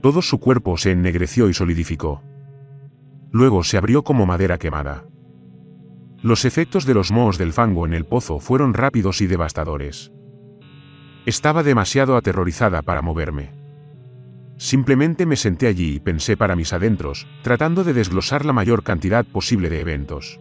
Todo su cuerpo se ennegreció y solidificó. Luego se abrió como madera quemada. Los efectos de los mohos del fango en el pozo fueron rápidos y devastadores. Estaba demasiado aterrorizada para moverme. Simplemente me senté allí y pensé para mis adentros, tratando de desglosar la mayor cantidad posible de eventos.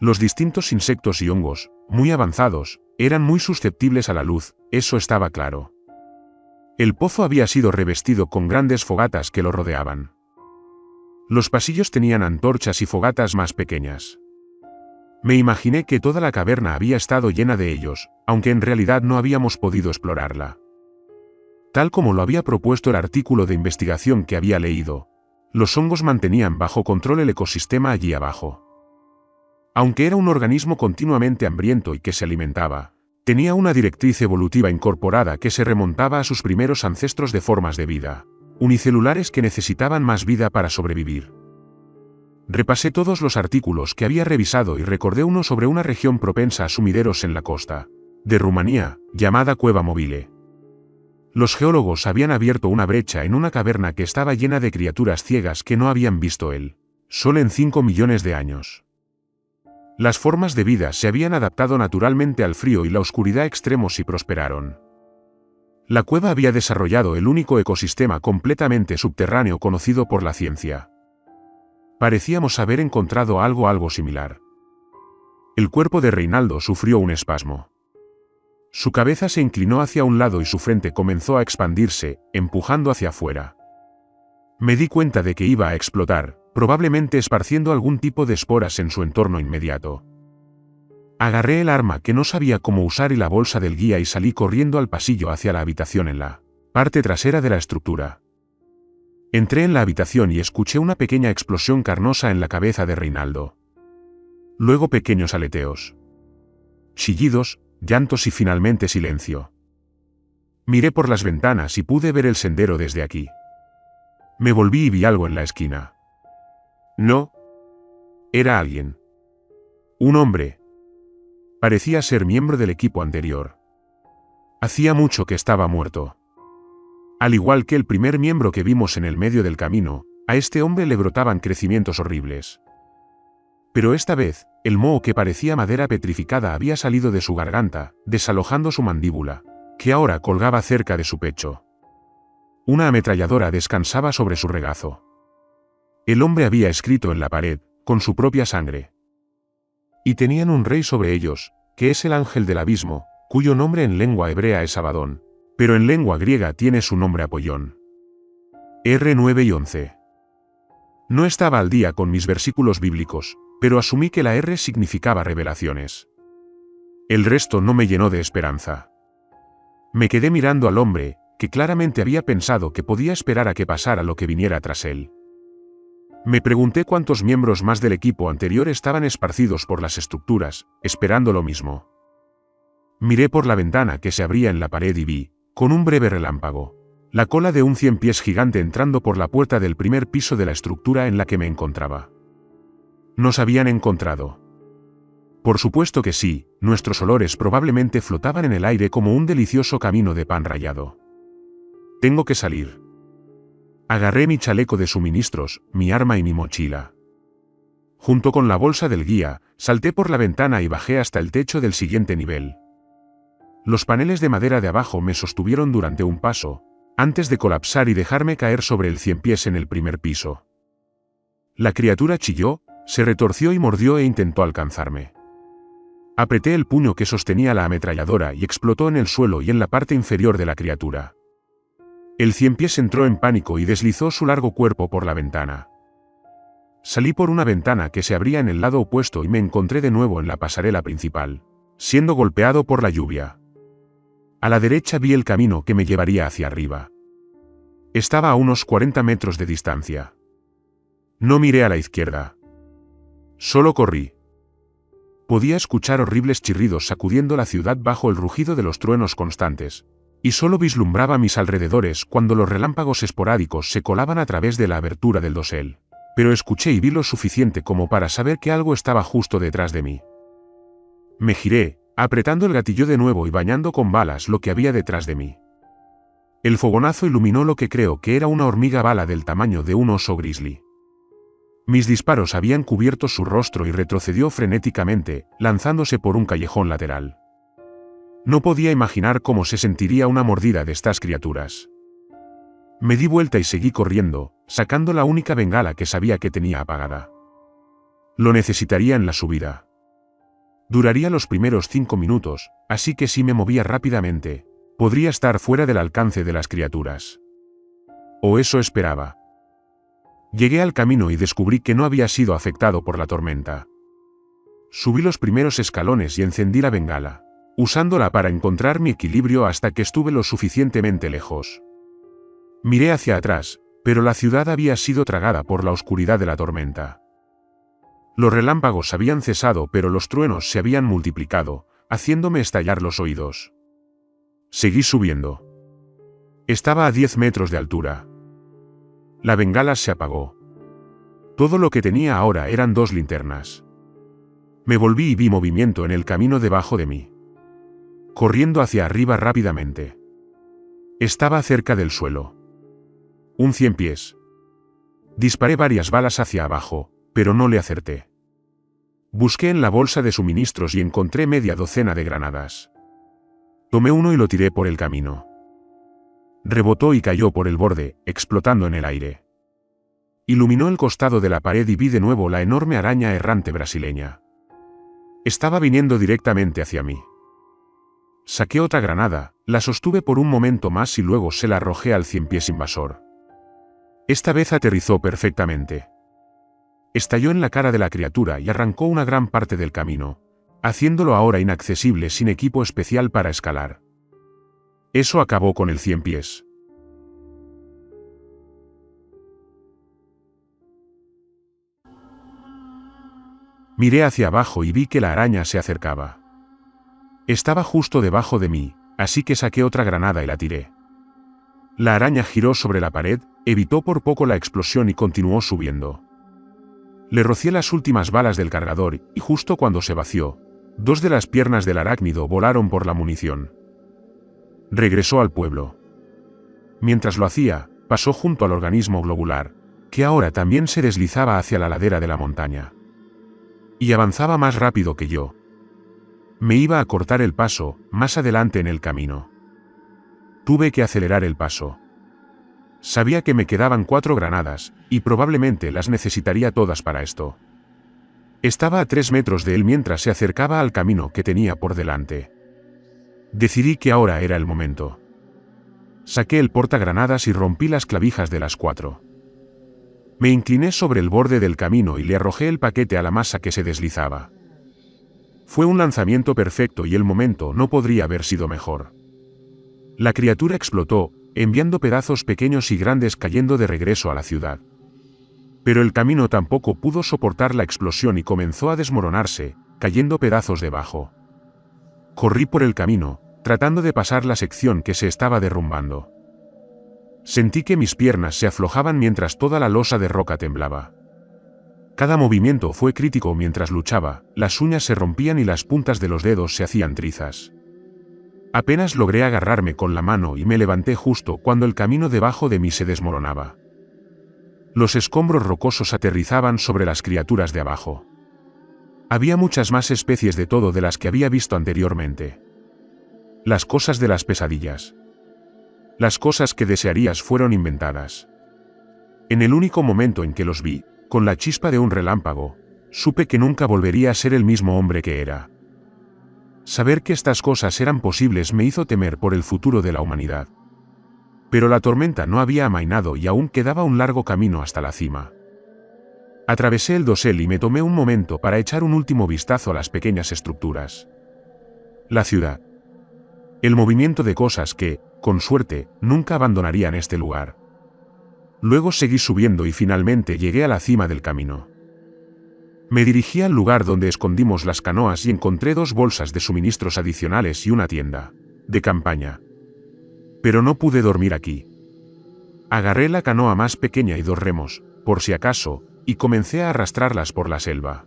Los distintos insectos y hongos, muy avanzados, eran muy susceptibles a la luz, eso estaba claro. El pozo había sido revestido con grandes fogatas que lo rodeaban. Los pasillos tenían antorchas y fogatas más pequeñas. Me imaginé que toda la caverna había estado llena de ellos, aunque en realidad no habíamos podido explorarla. Tal como lo había propuesto el artículo de investigación que había leído, los hongos mantenían bajo control el ecosistema allí abajo. Aunque era un organismo continuamente hambriento y que se alimentaba, tenía una directriz evolutiva incorporada que se remontaba a sus primeros ancestros de formas de vida, unicelulares que necesitaban más vida para sobrevivir. Repasé todos los artículos que había revisado y recordé uno sobre una región propensa a sumideros en la costa de Rumanía, llamada Cueva Mobile. Los geólogos habían abierto una brecha en una caverna que estaba llena de criaturas ciegas que no habían visto el sol en 5 millones de años. Las formas de vida se habían adaptado naturalmente al frío y la oscuridad extremos y prosperaron. La cueva había desarrollado el único ecosistema completamente subterráneo conocido por la ciencia. Parecíamos haber encontrado algo similar. El cuerpo de Reinaldo sufrió un espasmo. Su cabeza se inclinó hacia un lado y su frente comenzó a expandirse, empujando hacia afuera. Me di cuenta de que iba a explotar, probablemente esparciendo algún tipo de esporas en su entorno inmediato. Agarré el arma que no sabía cómo usar y la bolsa del guía y salí corriendo al pasillo hacia la habitación en la parte trasera de la estructura. Entré en la habitación y escuché una pequeña explosión carnosa en la cabeza de Reinaldo. Luego pequeños aleteos. Chillidos, llantos y finalmente silencio. Miré por las ventanas y pude ver el sendero desde aquí. Me volví y vi algo en la esquina. No. Era alguien. Un hombre. Parecía ser miembro del equipo anterior. Hacía mucho que estaba muerto. Al igual que el primer miembro que vimos en el medio del camino, a este hombre le brotaban crecimientos horribles. Pero esta vez, el moho que parecía madera petrificada había salido de su garganta, desalojando su mandíbula, que ahora colgaba cerca de su pecho. Una ametralladora descansaba sobre su regazo. El hombre había escrito en la pared, con su propia sangre. Y tenían un rey sobre ellos, que es el ángel del abismo, cuyo nombre en lengua hebrea es Abadón, pero en lengua griega tiene su nombre Apollón. R9 y 11. No estaba al día con mis versículos bíblicos, pero asumí que la R significaba revelaciones. El resto no me llenó de esperanza. Me quedé mirando al hombre, que claramente había pensado que podía esperar a que pasara lo que viniera tras él. Me pregunté cuántos miembros más del equipo anterior estaban esparcidos por las estructuras, esperando lo mismo. Miré por la ventana que se abría en la pared y vi, con un breve relámpago, la cola de un 100 pies gigante entrando por la puerta del primer piso de la estructura en la que me encontraba. ¿Nos habían encontrado? Por supuesto que sí, nuestros olores probablemente flotaban en el aire como un delicioso camino de pan rallado. Tengo que salir. Agarré mi chaleco de suministros, mi arma y mi mochila. Junto con la bolsa del guía, salté por la ventana y bajé hasta el techo del siguiente nivel. Los paneles de madera de abajo me sostuvieron durante un paso, antes de colapsar y dejarme caer sobre el 100 pies en el primer piso. La criatura chilló, se retorció y mordió e intentó alcanzarme. Apreté el puño que sostenía la ametralladora y explotó en el suelo y en la parte inferior de la criatura. El 100 pies entró en pánico y deslizó su largo cuerpo por la ventana. Salí por una ventana que se abría en el lado opuesto y me encontré de nuevo en la pasarela principal, siendo golpeado por la lluvia. A la derecha vi el camino que me llevaría hacia arriba. Estaba a unos 40 metros de distancia. No miré a la izquierda. Solo corrí. Podía escuchar horribles chirridos sacudiendo la ciudad bajo el rugido de los truenos constantes, y solo vislumbraba mis alrededores cuando los relámpagos esporádicos se colaban a través de la abertura del dosel, pero escuché y vi lo suficiente como para saber que algo estaba justo detrás de mí. Me giré, apretando el gatillo de nuevo y bañando con balas lo que había detrás de mí. El fogonazo iluminó lo que creo que era una hormiga bala del tamaño de un oso grizzly. Mis disparos habían cubierto su rostro y retrocedió frenéticamente, lanzándose por un callejón lateral. No podía imaginar cómo se sentiría una mordida de estas criaturas. Me di vuelta y seguí corriendo, sacando la única bengala que sabía que tenía apagada. Lo necesitaría en la subida. Duraría los primeros 5 minutos, así que si me movía rápidamente, podría estar fuera del alcance de las criaturas. O eso esperaba. Llegué al camino y descubrí que no había sido afectado por la tormenta. Subí los primeros escalones y encendí la bengala, usándola para encontrar mi equilibrio hasta que estuve lo suficientemente lejos. Miré hacia atrás, pero la ciudad había sido tragada por la oscuridad de la tormenta. Los relámpagos habían cesado, pero los truenos se habían multiplicado, haciéndome estallar los oídos. Seguí subiendo. Estaba a 10 metros de altura. La bengala se apagó. Todo lo que tenía ahora eran 2 linternas. Me volví y vi movimiento en el camino debajo de mí. Corriendo hacia arriba rápidamente. Estaba cerca del suelo. Un 100 pies. Disparé varias balas hacia abajo, pero no le acerté. Busqué en la bolsa de suministros y encontré media docena de granadas. Tomé uno y lo tiré por el camino. Rebotó y cayó por el borde, explotando en el aire. Iluminó el costado de la pared y vi de nuevo la enorme araña errante brasileña. Estaba viniendo directamente hacia mí. Saqué otra granada, la sostuve por un momento más y luego se la arrojé al 100 pies invasor. Esta vez aterrizó perfectamente. Estalló en la cara de la criatura y arrancó una gran parte del camino, haciéndolo ahora inaccesible sin equipo especial para escalar. Eso acabó con el 100 pies. Miré hacia abajo y vi que la araña se acercaba. Estaba justo debajo de mí, así que saqué otra granada y la tiré. La araña giró sobre la pared, evitó por poco la explosión y continuó subiendo. Le rocié las últimas balas del cargador y justo cuando se vació, 2 de las piernas del arácnido volaron por la munición. Regresó al pueblo. Mientras lo hacía, pasó junto al organismo globular, que ahora también se deslizaba hacia la ladera de la montaña. Y avanzaba más rápido que yo. Me iba a cortar el paso, más adelante en el camino. Tuve que acelerar el paso. Sabía que me quedaban 4 granadas, y probablemente las necesitaría todas para esto. Estaba a 3 metros de él mientras se acercaba al camino que tenía por delante. Decidí que ahora era el momento. Saqué el portagranadas y rompí las clavijas de las 4. Me incliné sobre el borde del camino y le arrojé el paquete a la masa que se deslizaba. Fue un lanzamiento perfecto y el momento no podría haber sido mejor. La criatura explotó, enviando pedazos pequeños y grandes cayendo de regreso a la ciudad. Pero el camino tampoco pudo soportar la explosión y comenzó a desmoronarse, cayendo pedazos debajo. Corrí por el camino, tratando de pasar la sección que se estaba derrumbando. Sentí que mis piernas se aflojaban mientras toda la losa de roca temblaba. Cada movimiento fue crítico mientras luchaba, las uñas se rompían y las puntas de los dedos se hacían trizas. Apenas logré agarrarme con la mano y me levanté justo cuando el camino debajo de mí se desmoronaba. Los escombros rocosos aterrizaban sobre las criaturas de abajo. Había muchas más especies de todo de las que había visto anteriormente. Las cosas de las pesadillas. Las cosas que desearías fueron inventadas. En el único momento en que los vi, con la chispa de un relámpago, supe que nunca volvería a ser el mismo hombre que era. Saber que estas cosas eran posibles me hizo temer por el futuro de la humanidad. Pero la tormenta no había amainado y aún quedaba un largo camino hasta la cima. Atravesé el dosel y me tomé un momento para echar un último vistazo a las pequeñas estructuras. La ciudad. El movimiento de cosas que, con suerte, nunca abandonarían este lugar. Luego seguí subiendo y finalmente llegué a la cima del camino. Me dirigí al lugar donde escondimos las canoas y encontré 2 bolsas de suministros adicionales y una tienda de campaña. Pero no pude dormir aquí. Agarré la canoa más pequeña y 2 remos, por si acaso, y comencé a arrastrarlas por la selva.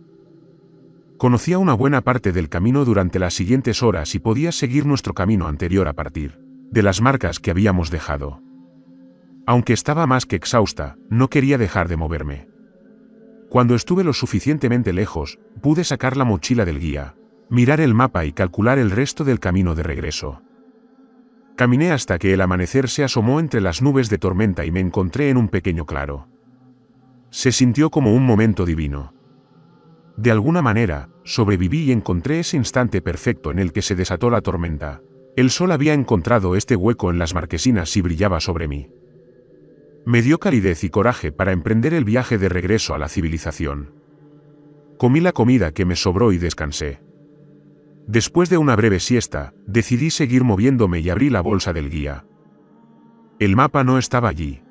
Conocía una buena parte del camino durante las siguientes horas y podía seguir nuestro camino anterior a partir de las marcas que habíamos dejado. Aunque estaba más que exhausta, no quería dejar de moverme. Cuando estuve lo suficientemente lejos, pude sacar la mochila del guía, mirar el mapa y calcular el resto del camino de regreso. Caminé hasta que el amanecer se asomó entre las nubes de tormenta y me encontré en un pequeño claro. Se sintió como un momento divino. De alguna manera, sobreviví y encontré ese instante perfecto en el que se desató la tormenta. El sol había encontrado este hueco en las marquesinas y brillaba sobre mí. Me dio calidez y coraje para emprender el viaje de regreso a la civilización. Comí la comida que me sobró y descansé. Después de una breve siesta, decidí seguir moviéndome y abrí la bolsa del guía. El mapa no estaba allí.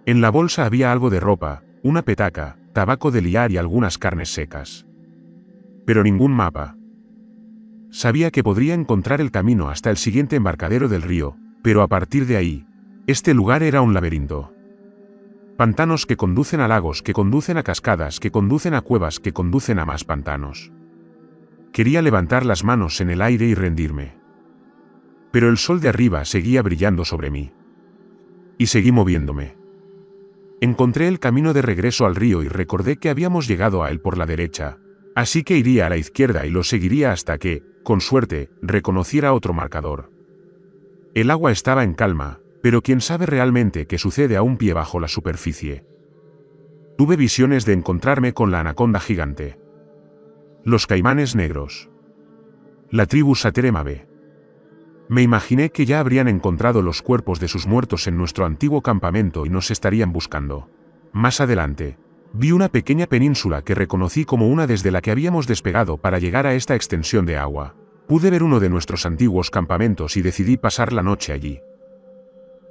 En la bolsa había algo de ropa, una petaca, tabaco de liar y algunas carnes secas. Pero ningún mapa. Sabía que podría encontrar el camino hasta el siguiente embarcadero del río, pero a partir de ahí, este lugar era un laberinto. Pantanos que conducen a lagos, que conducen a cascadas, que conducen a cuevas, que conducen a más pantanos. Quería levantar las manos en el aire y rendirme. Pero el sol de arriba seguía brillando sobre mí. Y seguí moviéndome. Encontré el camino de regreso al río y recordé que habíamos llegado a él por la derecha, así que iría a la izquierda y lo seguiría hasta que, con suerte, reconociera otro marcador. El agua estaba en calma, pero quién sabe realmente qué sucede a un pie bajo la superficie. Tuve visiones de encontrarme con la anaconda gigante. Los caimanes negros. La tribu Sateremabe. Me imaginé que ya habrían encontrado los cuerpos de sus muertos en nuestro antiguo campamento y nos estarían buscando. Más adelante, vi una pequeña península que reconocí como una desde la que habíamos despegado para llegar a esta extensión de agua. Pude ver uno de nuestros antiguos campamentos y decidí pasar la noche allí.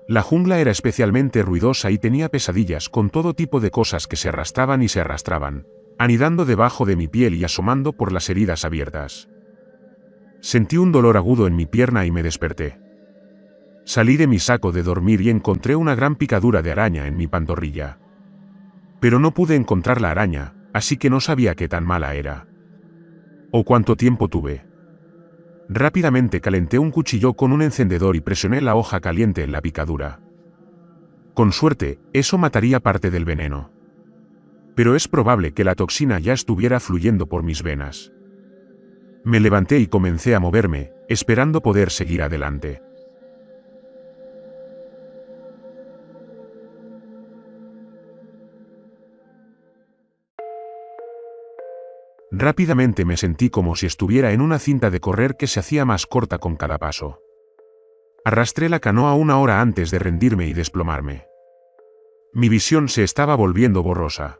La jungla era especialmente ruidosa y tenía pesadillas con todo tipo de cosas que se arrastraban y se arrastraban, anidando debajo de mi piel y asomando por las heridas abiertas. Sentí un dolor agudo en mi pierna y me desperté. Salí de mi saco de dormir y encontré una gran picadura de araña en mi pantorrilla. Pero no pude encontrar la araña, así que no sabía qué tan mala era. O cuánto tiempo tuve. Rápidamente calenté un cuchillo con un encendedor y presioné la hoja caliente en la picadura. Con suerte, eso mataría parte del veneno. Pero es probable que la toxina ya estuviera fluyendo por mis venas. Me levanté y comencé a moverme, esperando poder seguir adelante. Rápidamente me sentí como si estuviera en una cinta de correr que se hacía más corta con cada paso. Arrastré la canoa 1 hora antes de rendirme y desplomarme. Mi visión se estaba volviendo borrosa.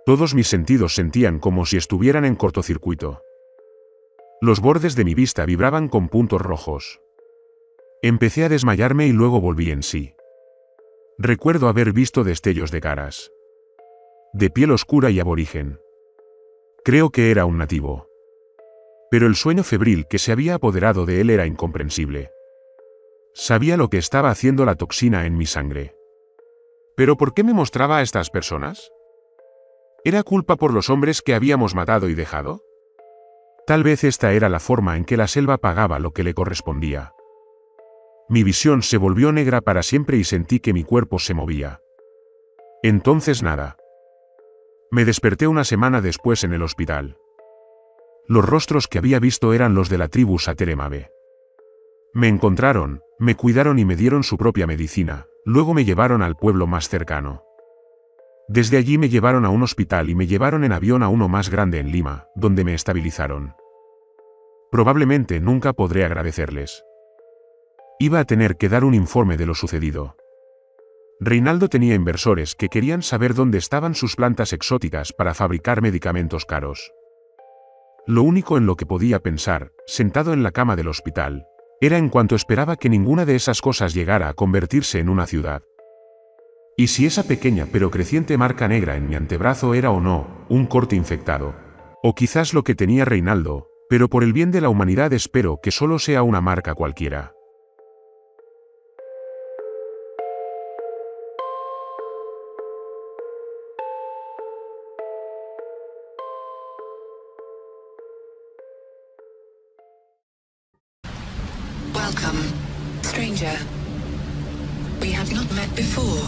Todos mis sentidos sentían como si estuvieran en cortocircuito. Los bordes de mi vista vibraban con puntos rojos. Empecé a desmayarme y luego volví en sí. Recuerdo haber visto destellos de caras. De piel oscura y aborigen. Creo que era un nativo. Pero el sueño febril que se había apoderado de él era incomprensible. Sabía lo que estaba haciendo la toxina en mi sangre. ¿Pero por qué me mostraba a estas personas? ¿Era culpa por los hombres que habíamos matado y dejado? Tal vez esta era la forma en que la selva pagaba lo que le correspondía. Mi visión se volvió negra para siempre y sentí que mi cuerpo se movía. Entonces nada. Me desperté una semana después en el hospital. Los rostros que había visto eran los de la tribu Sateremabe. Me encontraron, me cuidaron y me dieron su propia medicina, luego me llevaron al pueblo más cercano. Desde allí me llevaron a un hospital y me llevaron en avión a uno más grande en Lima, donde me estabilizaron. Probablemente nunca podré agradecerles. Iba a tener que dar un informe de lo sucedido. Reinaldo tenía inversores que querían saber dónde estaban sus plantas exóticas para fabricar medicamentos caros. Lo único en lo que podía pensar, sentado en la cama del hospital, era en cuanto esperaba que ninguna de esas cosas llegara a convertirse en una ciudad. ¿Y si esa pequeña pero creciente marca negra en mi antebrazo era o no un corte infectado? O quizás lo que tenía Reinaldo, pero por el bien de la humanidad espero que solo sea una marca cualquiera. Welcome, stranger. We have not met before.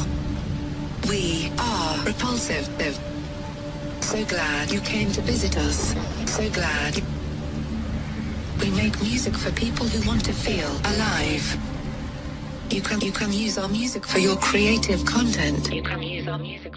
We are repulsive. So glad you came to visit us. So glad. We make music for people who want to feel alive. You can use our music for your creative content. You can use our music.